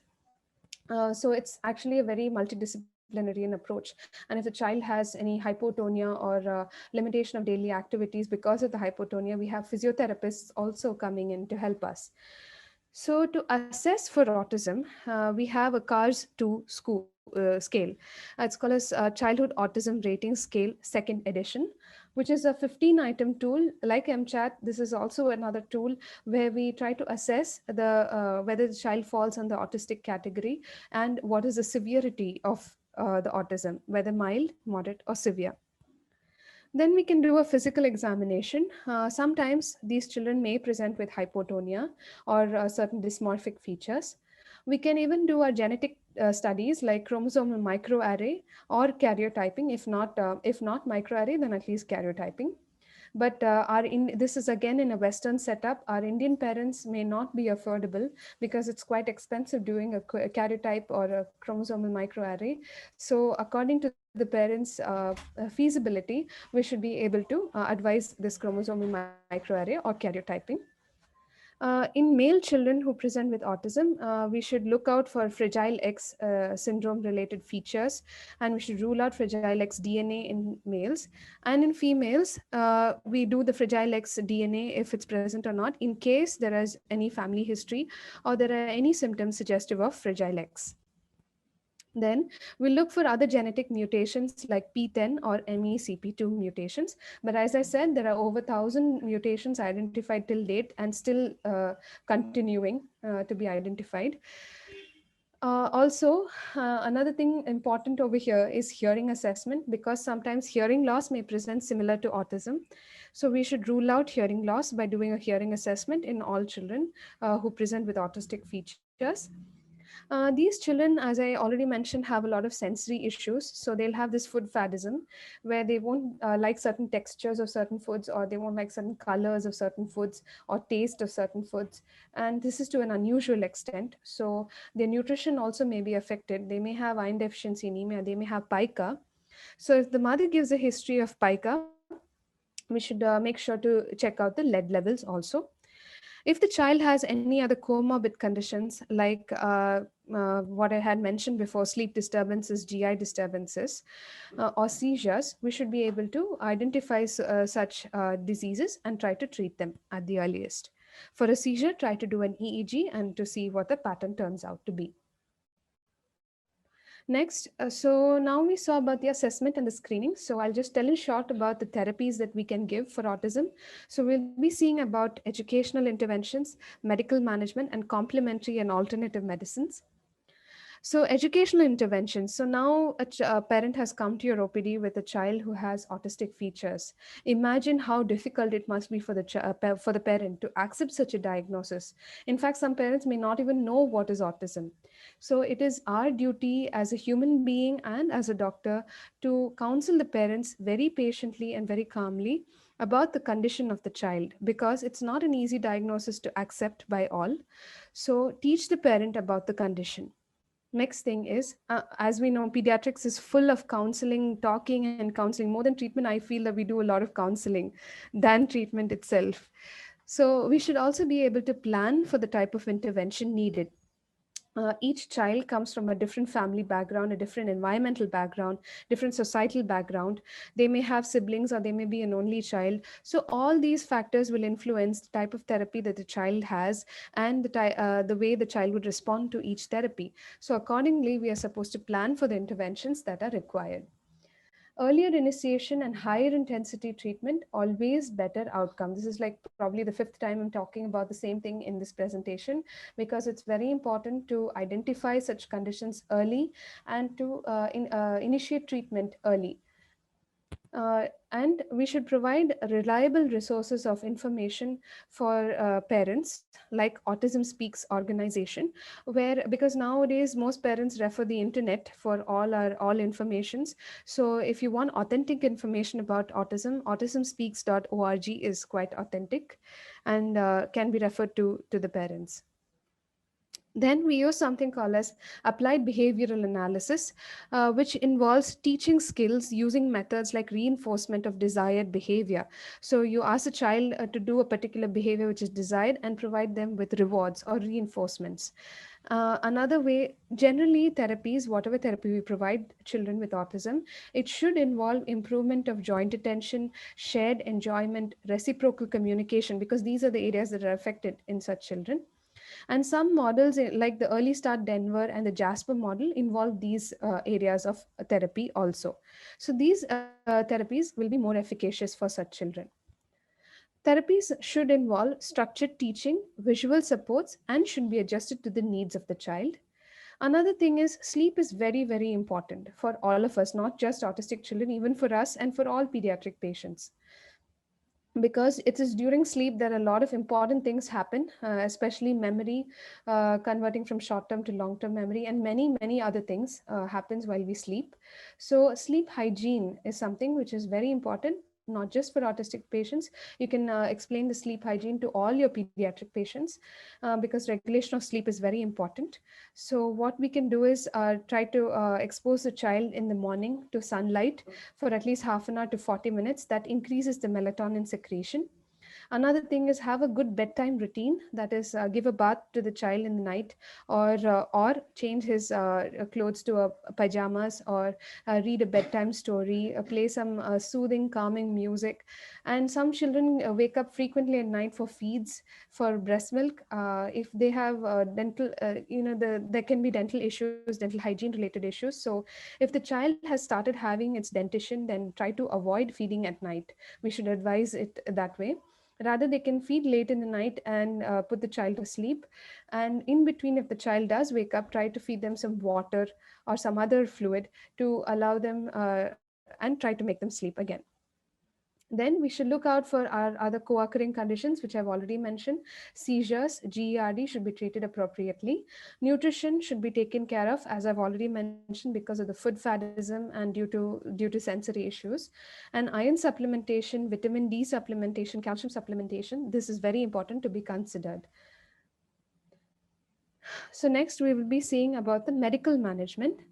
So it's actually a very multidisciplinary approach. And if the child has any hypotonia or limitation of daily activities because of the hypotonia, we have physiotherapists also coming in to help us. So to assess for autism, we have a CARS-2 scale. It's called as Childhood Autism Rating Scale, second edition, which is a 15-item tool like MCHAT. This is also another tool where we try to assess whether the child falls on the autistic category and what is the severity of the autism, whether mild, moderate, or severe. Then we can do a physical examination. Sometimes these children may present with hypotonia or certain dysmorphic features. We can even do our genetic studies like chromosomal microarray or karyotyping. If not microarray, then at least karyotyping. But this is again in a Western setup. Our Indian parents may not be affordable because it's quite expensive doing a karyotype or a chromosomal microarray. So according to the parents' feasibility, we should be able to advise this chromosomal microarray or karyotyping. In male children who present with autism, we should look out for Fragile X syndrome related features, and we should rule out Fragile X DNA in males. And in females, we do the Fragile X DNA if it's present or not, in case there is any family history or there are any symptoms suggestive of Fragile X. Then we'll look for other genetic mutations like PTEN or MECP2 mutations. But as I said, there are over 1,000 mutations identified till date and still continuing to be identified. Another thing important over here is hearing assessment, because sometimes hearing loss may present similar to autism. So we should rule out hearing loss by doing a hearing assessment in all children who present with autistic features. These children, as I already mentioned, have a lot of sensory issues. So they'll have this food fadism, where they won't like certain textures of certain foods, or they won't like certain colors of certain foods, or taste of certain foods. And this is to an unusual extent. So their nutrition also may be affected. They may have iron deficiency anemia, they may have pica. So if the mother gives a history of pica, we should make sure to check out the lead levels also. If the child has any other comorbid conditions like what I had mentioned before, sleep disturbances, GI disturbances, or seizures, we should be able to identify such diseases and try to treat them at the earliest. For a seizure, try to do an EEG and to see what the pattern turns out to be. Next, so now we saw about the assessment and the screening. So I'll just tell in short about the therapies that we can give for autism. So we'll be seeing about educational interventions, medical management, and complementary and alternative medicines. So educational interventions. So now a parent has come to your OPD with a child who has autistic features. Imagine how difficult it must be for for the parent to accept such a diagnosis. In fact, some parents may not even know what is autism. So it is our duty as a human being and as a doctor to counsel the parents very patiently and very calmly about the condition of the child, because it's not an easy diagnosis to accept by all. So teach the parent about the condition. Next thing is, as we know, pediatrics is full of counseling, talking, and counseling. More than treatment, I feel that we do a lot of counseling than treatment itself. So we should also be able to plan for the type of intervention needed. Each child comes from a different family background, a different environmental background, different societal background. They may have siblings, or they may be an only child. So all these factors will influence the type of therapy that the child has, and the way the child would respond to each therapy. So accordingly, we are supposed to plan for the interventions that are required. Earlier initiation and higher intensity treatment, always better outcome. This is like probably the fifth time I'm talking about the same thing in this presentation, because it's very important to identify such conditions early and to initiate treatment early. And we should provide reliable resources of information for parents, like Autism Speaks organization, where, because nowadays most parents refer the internet for all informations. So if you want authentic information about autism, autismspeaks.org is quite authentic, and can be referred to the parents. Then we use something called as applied behavioral analysis, which involves teaching skills using methods like reinforcement of desired behavior. So you ask a child to do a particular behavior which is desired, and provide them with rewards or reinforcements. Another way, generally therapies, whatever therapy we provide children with autism, it should involve improvement of joint attention, shared enjoyment, reciprocal communication, because these are the areas that are affected in such children. And some models, like the Early Start Denver and the Jasper model, involve these areas of therapy also. So these therapies will be more efficacious for such children. Therapies should involve structured teaching, visual supports, and should be adjusted to the needs of the child. Another thing is, sleep is very, very important for all of us, not just autistic children, even for us and for all pediatric patients, because it is during sleep that a lot of important things happen, especially memory, converting from short term to long term memory, and many other things happens while we sleep. So sleep hygiene is something which is very important, not just for autistic patients. You can explain the sleep hygiene to all your pediatric patients, because regulation of sleep is very important. So what we can do is try to expose the child in the morning to sunlight for at least half an hour to 40 minutes. That increases the melatonin secretion. Another thing is, have a good bedtime routine, that is give a bath to the child in the night, or change his clothes to a pajamas, or read a bedtime story, play some soothing calming music. And some children wake up frequently at night for feeds, for breast milk. If they have dental, there can be dental issues, dental hygiene related issues. So if the child has started having its dentition, then try to avoid feeding at night. We should advise it that way. Rather, they can feed late in the night and put the child to sleep. And in between, if the child does wake up, try to feed them some water or some other fluid to allow them and try to make them sleep again. Then we should look out for our other co-occurring conditions, which I've already mentioned. Seizures, GERD, should be treated appropriately. Nutrition should be taken care of, as I've already mentioned, because of the food faddism and due to sensory issues. And iron supplementation, vitamin D supplementation, calcium supplementation, this is very important to be considered. So next we will be seeing about the medical management.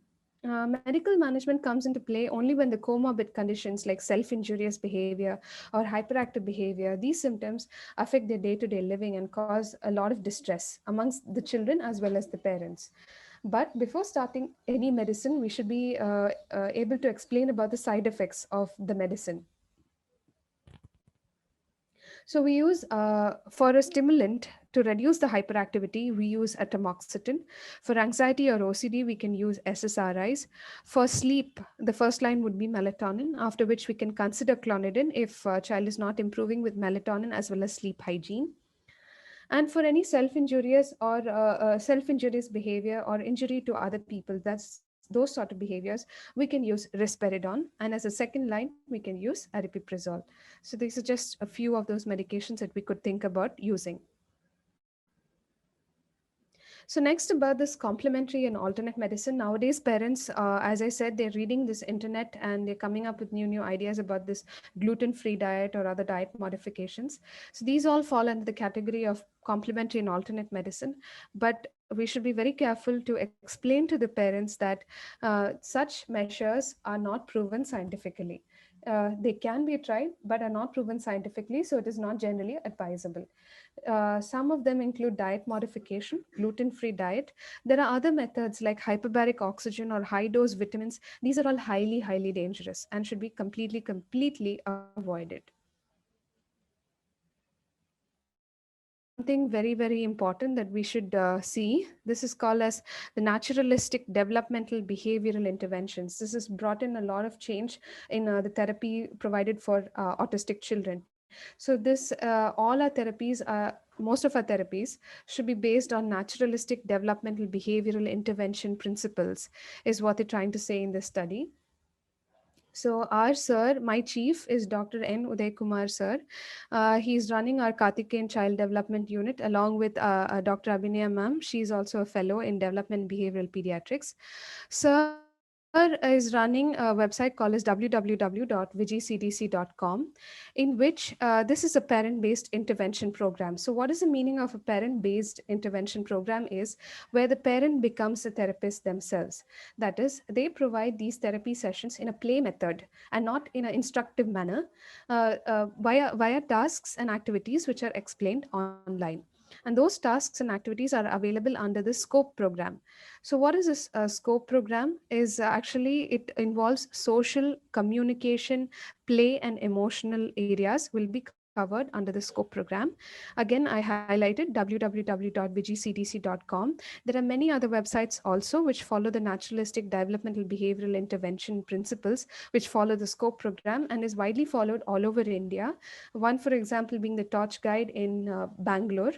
Medical management comes into play only when the comorbid conditions like self-injurious behavior or hyperactive behavior, these symptoms affect their day-to-day living and cause a lot of distress amongst the children as well as the parents. But before starting any medicine, we should be able to explain about the side effects of the medicine. So we use for a stimulant to reduce the hyperactivity, we use atomoxetine. For anxiety or OCD, we can use SSRIs. For sleep, the first line would be melatonin, after which we can consider clonidine if a child is not improving with melatonin as well as sleep hygiene. And for any self-injurious behavior or injury to other people, that's those sort of behaviors, we can use risperidone. And as a second line, we can use aripiprazole. So these are just a few of those medications that we could think about using. So next, about this complementary and alternate medicine. Nowadays, parents, as I said, they're reading this internet and they're coming up with new ideas about this gluten-free diet or other diet modifications. So these all fall under the category of complementary and alternate medicine. But we should be very careful to explain to the parents that such measures are not proven scientifically. They can be tried, but are not proven scientifically, so it is not generally advisable. Some of them include diet modification, gluten-free diet. There are other methods like hyperbaric oxygen or high-dose vitamins. These are all highly dangerous and should be completely avoided. Something very important that we should see. This is called as the naturalistic developmental behavioral interventions. This has brought in a lot of change in the therapy provided for autistic children. So this all our therapies most of our therapies should be based on naturalistic developmental behavioral intervention principles, is what they're trying to say in this study. So our sir, my chief is Dr. N. Uday Kumar sir. He's running our Karthikeyan Child Development Unit along with Dr. Abhinaya ma'am. She's also a fellow in Development Behavioral Pediatrics. Sir is running a website called as www.vigicdc.com, in which this is a parent-based intervention program. So what is the meaning of a parent-based intervention program is where the parent becomes a therapist themselves. That is, they provide these therapy sessions in a play method and not in an instructive manner, via tasks and activities which are explained online. And those tasks and activities are available under the SCOPE program. So what is this SCOPE program? Is actually it involves social, communication, play, and emotional areas will be covered under the SCOPE program. Again, I highlighted www.vigicdc.com. There are many other websites also which follow the naturalistic developmental behavioral intervention principles, which follow the SCOPE program and is widely followed all over India. One, for example, being the Torch Guide in Bangalore.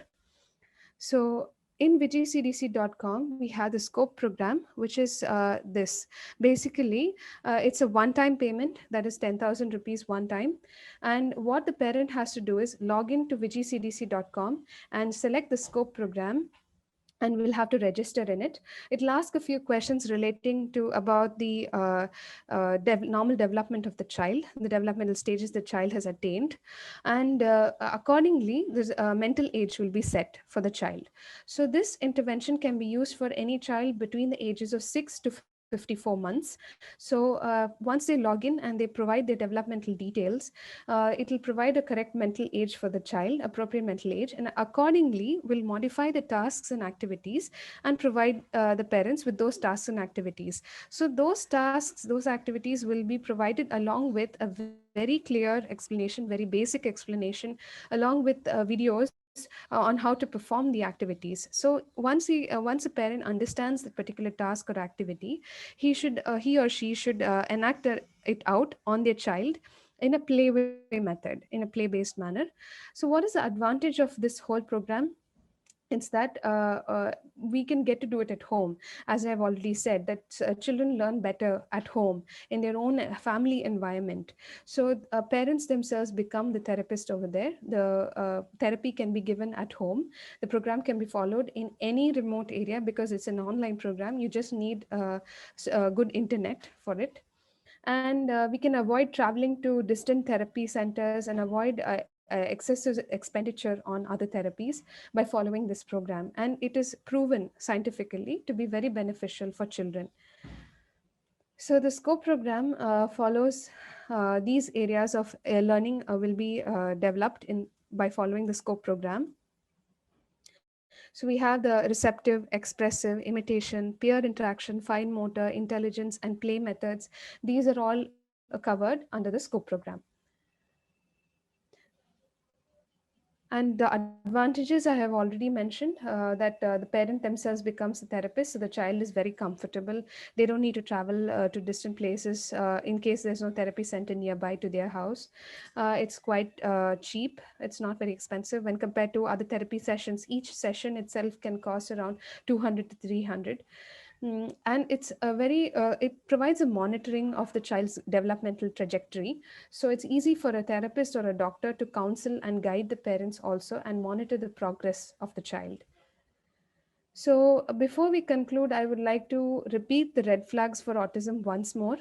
So in vigicdc.com, we have the SCOPE program, which is this. Basically, it's a one-time payment, that is 10,000 rupees one time. And what the parent has to do is log in to vigicdc.com and select the SCOPE program, and we'll have to register in it. It'll ask a few questions relating to about the normal development of the child, the developmental stages the child has attained, and accordingly, this mental age will be set for the child. So this intervention can be used for any child between the ages of 6 to 54 months. So once they log in and they provide their developmental details, it'll provide a correct mental age for the child, appropriate mental age, and accordingly will modify the tasks and activities and provide the parents with those tasks and activities. So those tasks, those activities will be provided along with a very clear explanation, very basic explanation, along with videos on how to perform the activities. So once a parent understands the particular task or activity, he or she should enact it out on their child in a playway method, in a play-based manner. So what is the advantage of this whole program? It's that we can get to do it at home. As I've already said, that children learn better at home in their own family environment. So parents themselves become the therapist over there. The therapy can be given at home. The program can be followed in any remote area because it's an online program. You just need good internet for it. And we can avoid traveling to distant therapy centers and avoid excessive expenditure on other therapies by following this program. And it is proven scientifically to be very beneficial for children. So the SCOPE program follows these areas of learning will be developed in by following the SCOPE program. So we have the receptive, expressive, imitation, peer interaction, fine motor, intelligence, and play methods. These are all covered under the SCOPE program. And the advantages I have already mentioned, that the parent themselves becomes the therapist, so the child is very comfortable. They don't need to travel to distant places in case there's no therapy center nearby to their house. It's quite cheap. It's not very expensive when compared to other therapy sessions. Each session itself can cost around 200 to 300. And it's a very it provides a monitoring of the child's developmental trajectory, so it's easy for a therapist or a doctor to counsel and guide the parents also and monitor the progress of the child. So before we conclude, I would like to repeat the red flags for autism once more.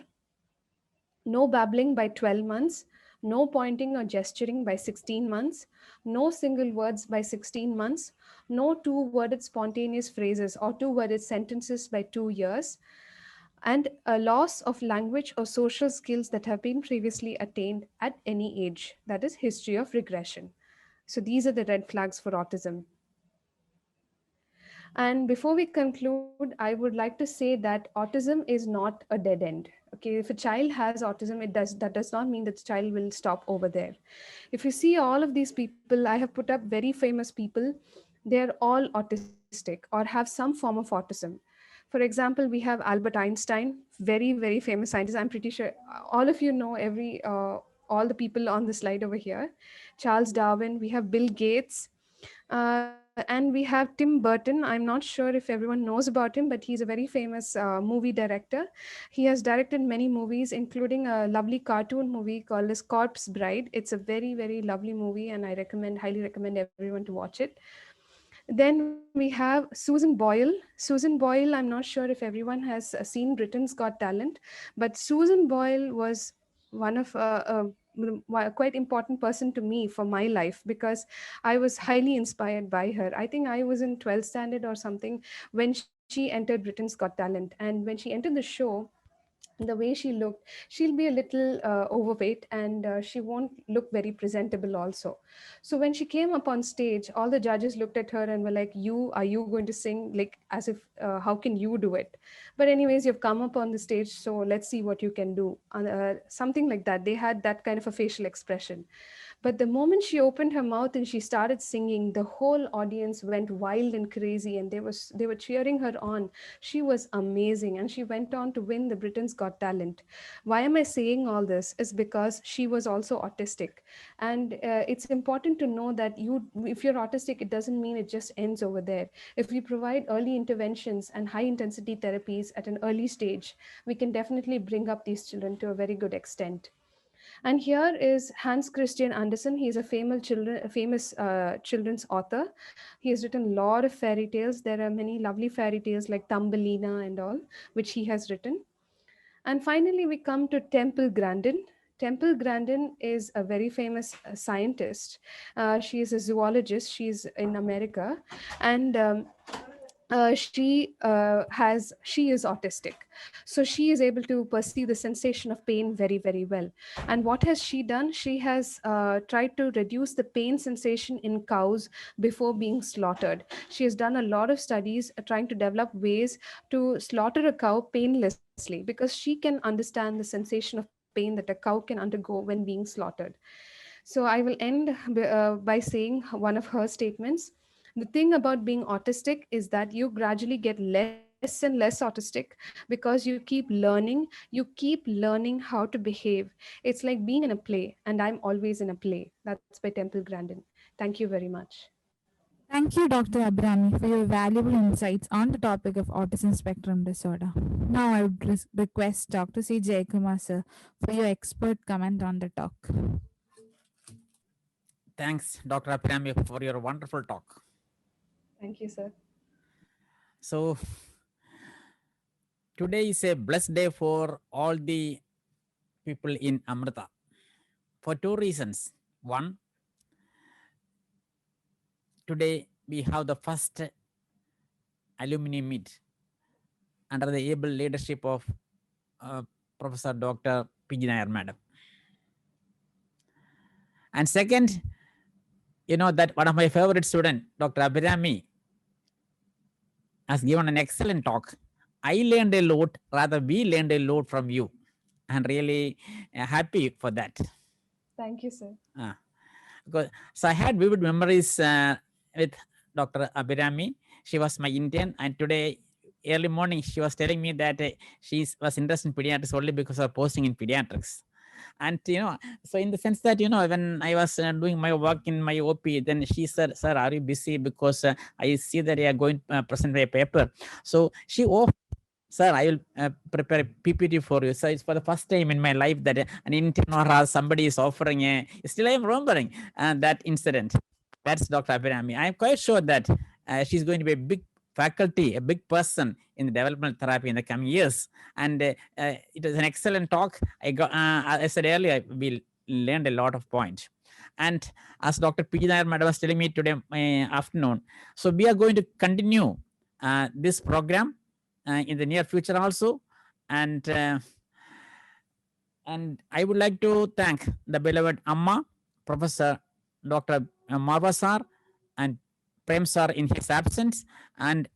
No babbling by 12 months, no pointing or gesturing by 16 months, no single words by 16 months, no two-worded spontaneous phrases or two-worded sentences by 2 years, and a loss of language or social skills that have been previously attained at any age. That is history of regression. So these are the red flags for autism. And before we conclude, I would like to say that autism is not a dead end. Okay, if a child has autism, that does not mean that the child will stop over there. If you see all of these people, I have put up very famous people, they're all autistic or have some form of autism. For example, we have Albert Einstein, very, very famous scientist. I'm pretty sure all of you know all the people on the slide over here. Charles Darwin, we have Bill Gates, and we have Tim Burton. I'm not sure if everyone knows about him, but he's a very famous movie director. He has directed many movies, including a lovely cartoon movie called as Corpse Bride. It's a very, very lovely movie, and I highly recommend everyone to watch it. Then we have Susan Boyle. Susan Boyle, I'm not sure if everyone has seen Britain's Got Talent, but Susan Boyle was one of a quite important person to me for my life because I was highly inspired by her. I think I was in 12th standard or something when she entered Britain's Got Talent. And when she entered the show, the way she looked, she'll be a little overweight, and she won't look very presentable also. So when she came up on stage, all the judges looked at her and were like, you are you going to sing, like as if how can you do it? But anyways, you've come up on the stage, so let's see what you can do. Something like that. They had that kind of a facial expression. But the moment she opened her mouth and she started singing, the whole audience went wild and crazy, and they were cheering her on. She was amazing, and she went on to win the Britain's Got Talent. Why am I saying all this? Is because she was also autistic, and it's important to know that if you're autistic, it doesn't mean it just ends over there. If we provide early interventions and high intensity therapies at an early stage, we can definitely bring up these children to a very good extent. And here is Hans Christian Andersen. He is a famous children's author. He has written a lot of fairy tales. There are many lovely fairy tales like Thumbelina and all, which he has written. And finally, we come to Temple Grandin. Temple Grandin is a very famous scientist. She is a zoologist. She's in America. And she is autistic, so she is able to perceive the sensation of pain very, very well. And what has she done? She has tried to reduce the pain sensation in cows before being slaughtered. She has done a lot of studies trying to develop ways to slaughter a cow painlessly, because she can understand the sensation of pain that a cow can undergo when being slaughtered. So I will end by saying one of her statements. The thing about being autistic is that you gradually get less less and less autistic because you keep learning how to behave. It's like being in a play, and I'm always in a play. That's by Temple Grandin. Thank you very much. Thank you, Dr. Abrami, for your valuable insights on the topic of autism spectrum disorder. Now, I would request Dr. C. Jayakumar, sir, for your expert comment on the talk. Thanks, Dr. Abrami, for your wonderful talk. Thank you, sir. So, today is a blessed day for all the people in Amrita for two reasons. One, today we have the first alumni meet under the able leadership of Professor Dr. P.G. Nair Madam. And second, you know that one of my favorite students, Dr. Abhirami, has given an excellent talk. I learned a lot, rather we learned a lot from you, and really happy for that. Thank you, sir. So I had vivid memories with Dr. Abhirami. She was my intern, and today early morning she was telling me that she was interested in pediatrics only because of posting in pediatrics. And so in the sense that when I was doing my work in my OP, then she said, "Sir, are you busy? Because I see that you are going to present a paper." So she offered, "Sir, I will prepare a PPT for you." So it's for the first time in my life that an intern or somebody is offering still I am remembering that incident. That's Dr. Abhirami. I'm quite sure that she's going to be a big faculty, a big person in the developmental therapy in the coming years. And it was an excellent talk. I said earlier, we learned a lot of points. And as Dr. P. Nair Madam was telling me today afternoon, so we are going to continue this program in the near future also. And I would like to thank the beloved Amma, Professor Dr. Marva sir, and Prem sir in his absence, and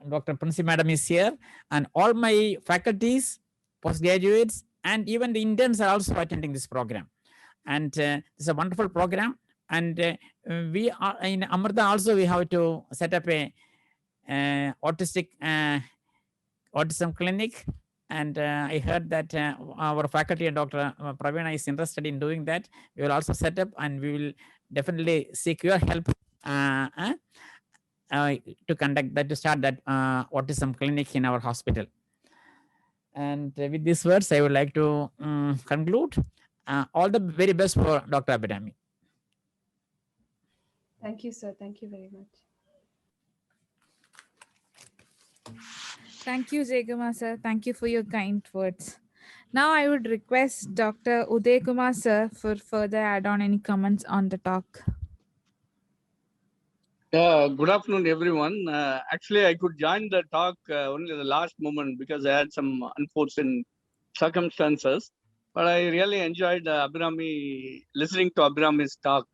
Dr. Princy Madam is here, and all my faculties, postgraduates, and even the interns are also attending this program. And it's a wonderful program. And we are in Amrita also, we have to set up a autistic autism clinic. And I heard that our faculty and Dr. Pravina is interested in doing that. We will also set up, and we will definitely seek your help to conduct that, to start that autism clinic in our hospital. And with these words, I would like to conclude. All the very best for Dr. Abhirami. Thank you, sir. Thank you very much. Thank you, Jayakumar, sir. Thank you for your kind words. Now, I would request Dr. Uday Kumar, sir, for further add on any comments on the talk. Good afternoon, everyone. Actually, I could join the talk only the last moment because I had some unforeseen circumstances. But I really enjoyed listening to Abhirami's talk.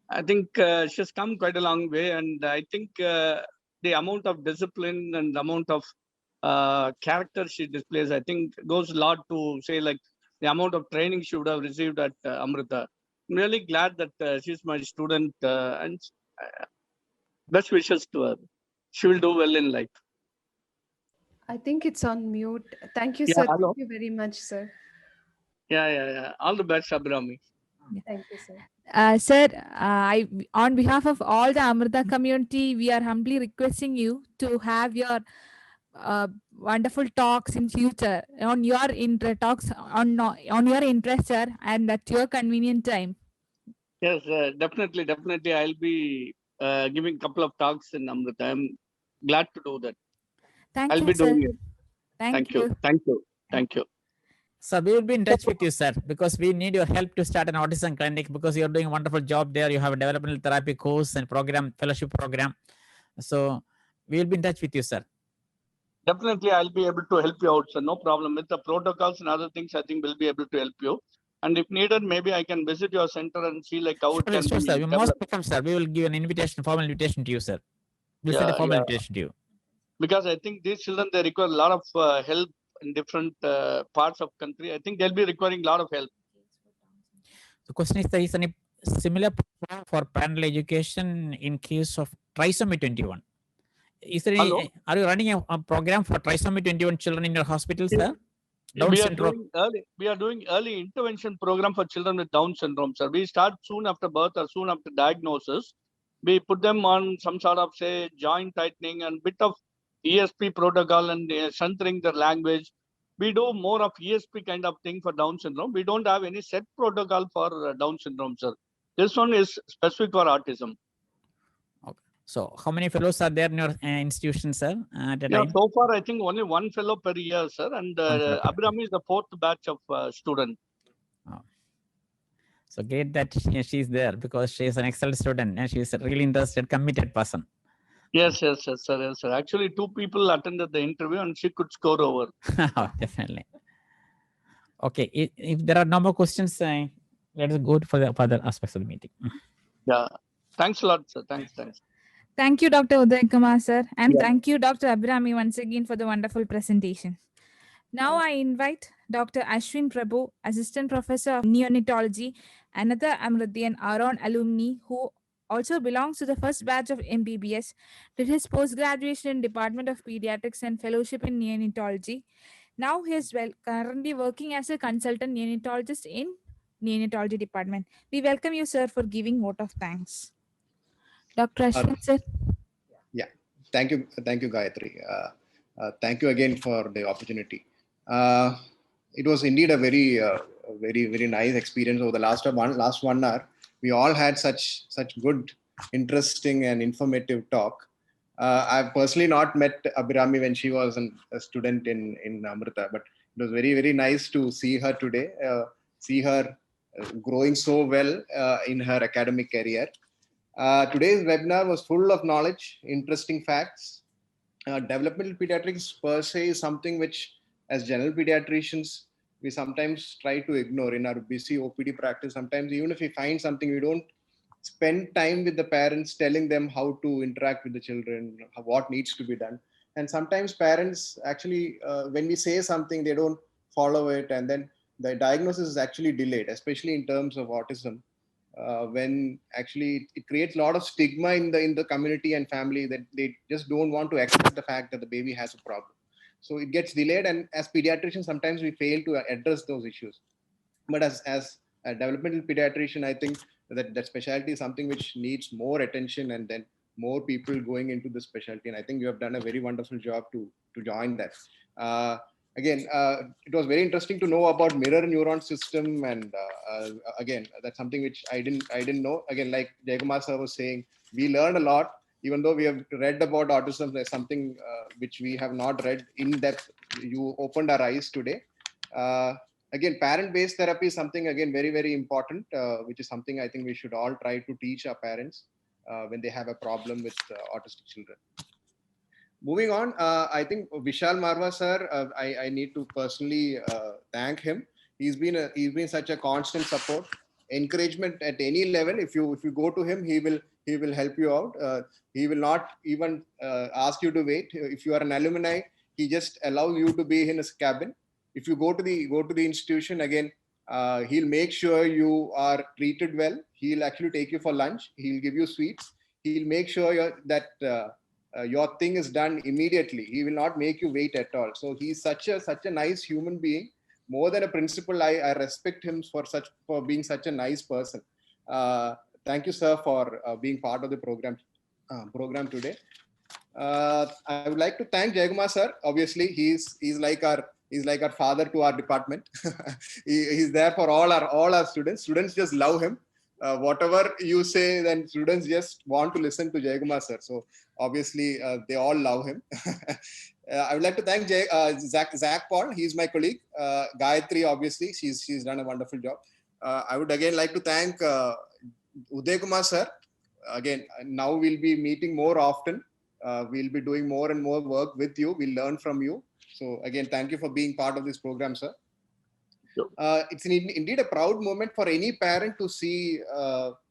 I think she's come quite a long way, and I think the amount of discipline and the amount of character she displays, I think goes a lot to say like the amount of training she would have received at Amrita. I'm really glad that she's my student, and best wishes to her. She will do well in life. I think it's on mute. Thank you, Yeah, sir. hello. Thank you very much, sir. Yeah. All the best, Abhirami. Thank you, sir. Sir, on behalf of all the Amrita community, we are humbly requesting you to have your wonderful talks in future on your talks on your interest, sir, and at your convenient time. Yes, definitely. I'll be giving a couple of talks in Amrita. I'm glad to do that. Thank I'll you, be sir. doing it. Thank you. So we will be in touch with you, sir, because we need your help to start an autism clinic, because you're doing a wonderful job there. You have a developmental therapy course and program, fellowship program. So we will be in touch with you, sir. Definitely, I'll be able to help you out, sir. No problem. With the protocols and other things, I think we'll be able to help you. And if needed, maybe I can visit your center and see like how it can Sure, be sir. You're most developed. welcome, sir. We will give an invitation, formal invitation to you, sir. We'll send a formal invitation to you. Because I think these children, they require a lot of help in different parts of country. I think they'll be requiring a lot of help. The question is, there is any similar program for parental education in case of trisomy 21? is there Hello? any, are you running a program for trisomy 21 children in your hospital, sir? Down We are syndrome. doing early intervention program for children with Down syndrome, sir. We start soon after birth or soon after diagnosis. We put them on some sort of, say, joint tightening and bit of ESP protocol and centering their language. We do more of ESP kind of thing for Down syndrome. We don't have any set protocol for Down syndrome, sir. This one is specific for autism. Okay. So how many fellows are there in your institution, sir, at a Yeah, time? so far I think only one fellow per year, sir. And One fellow per Abhirami is the fourth batch of student. So great that she's there, because she's an excellent student and she's a really interested, committed person. Yes, sir. Yes, sir. Actually, two people attended the interview and she could score over. Definitely. Okay, if there are no more questions, let us go for the further aspects of the meeting. Yeah. Thanks a lot, sir. Thanks. Thank you, Dr. Uday Kumar, sir. And Yeah. thank you, Dr. Abhirami, once again for the wonderful presentation. Now I invite Dr. Ashwin Prabhu, Assistant Professor of Neonatology, another Amrudian Aron alumni who also belongs to the first batch of MBBS, did his post-graduation in Department of Pediatrics and Fellowship in Neonatology. Now he is currently working as a consultant neonatologist in Neonatology Department. We welcome you, sir, for giving vote of thanks. Dr. Ashwin, sir. Yeah, thank you, Gayatri. Thank you again for the opportunity. It was indeed a very nice experience over the last 1 hour. We all had such good, interesting, and informative talk. I've personally not met Abhirami when she was a student in Amrita, but it was very nice to see her today. See her growing so well in her academic career. Today's webinar was full of knowledge, interesting facts. Developmental pediatrics per se is something which, as general pediatricians, we sometimes try to ignore in our busy OPD practice. Sometimes even if we find something, we don't spend time with the parents telling them how to interact with the children, what needs to be done. And sometimes parents actually, when we say something, they don't follow it, and then the diagnosis is actually delayed, especially in terms of autism. When actually it creates a lot of stigma in the community and family, that they just don't want to accept the fact that the baby has a problem. So it gets delayed, and as pediatricians, sometimes we fail to address those issues. But as a developmental pediatrician, I think that specialty is something which needs more attention, and then more people going into the specialty. And I think you have done a very wonderful job to join that. Again, it was very interesting to know about mirror neuron system, and again, that's something which I didn't know. Again, like Jayakumar sir was saying, we learned a lot, even though we have read about autism. There's something which we have not read in depth. You opened our eyes today. Again, parent-based therapy is something, again, very important, which is something I think we should all try to teach our parents when they have a problem with autistic children. Moving on, I think Vishal Marwa sir, I need to personally thank him. He's been such a constant support, encouragement at any level. If you go to him, he will help you out. He will not even ask you to wait. If you are an alumni, he just allows you to be in his cabin. If you go to the institution, again, he'll make sure you are treated well. He'll actually take you for lunch. He'll give you sweets. He'll make sure that your thing is done immediately. He will not make you wait at all. So he's such a nice human being. More than a principal, I respect him for being such a nice person. Thank you, sir, for being part of the program today. I would like to thank Jayakumar sir. Obviously, he's like our father to our department. He's there for all our students. Students just love him. Whatever you say, then students just want to listen to Jayakumar sir. So obviously, they all love him. I would like to thank Zach Paul. He's my colleague. Gayatri, obviously, she's done a wonderful job. I would again like to thank Uday Kumar sir. Again, now we'll be meeting more often. We'll be doing more and more work with you. We'll learn from you. So again, thank you for being part of this program, sir. It's indeed a proud moment for any parent to see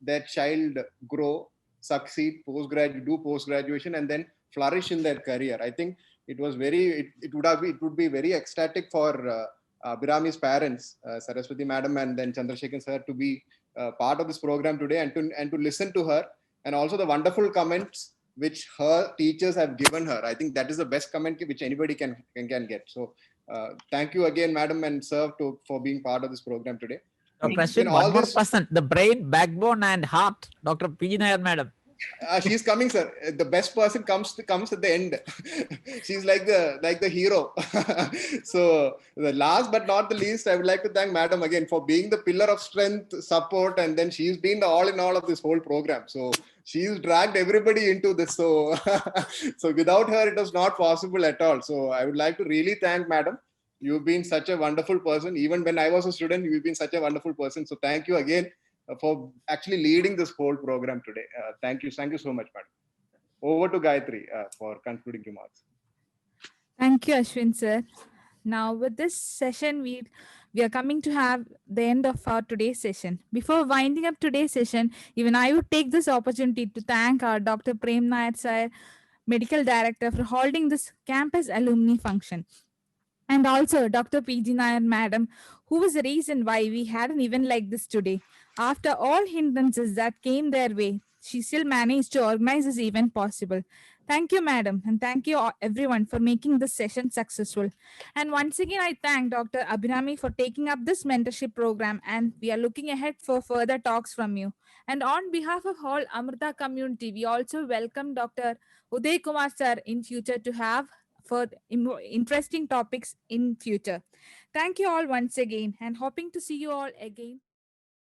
their child grow, succeed, do post-graduation, and then flourish in their career. I think it would be very ecstatic for Abhirami's parents, Saraswati madam and then Chandrasekhan sir, to be part of this program today and to listen to her, and also the wonderful comments which her teachers have given her. I think that is the best comment which anybody can get. So thank you again, madam and sir, for being part of this program today. Dr. Ashwin, one more person, the brain, backbone, and heart, Dr. P. Nair, madam. She's coming, sir. The best person comes at the end. She's like the hero. So the last but not the least, I would like to thank madam again for being the pillar of strength, support, and then she's been the all in all of this whole program. So she's dragged everybody into this. So so without her, it was not possible at all. So I would like to really thank madam. You've been such a wonderful person. Even when I was a student, you've been such a wonderful person. So thank you again for actually leading this whole program today. Thank you so much, madam. Over to Gayatri for concluding remarks. Thank you, Ashwin sir. Now with this session, we are coming to have the end of our today's session. Before winding up today's session, even I would take this opportunity to thank our Dr. Prem Nair sir, Medical Director, for holding this campus alumni function. And also Dr. P.G. Nair madam, who was the reason why we had an event like this today. After all hindrances that came their way, she still managed to organize this event possible. Thank you, madam, and thank you everyone for making this session successful. And once again, I thank Dr. Abhinami for taking up this mentorship program, and we are looking ahead for further talks from you. And on behalf of whole Amrita community, we also welcome Dr. Uday Kumar sir in future to have for interesting topics in future. Thank you all once again, and hoping to see you all again.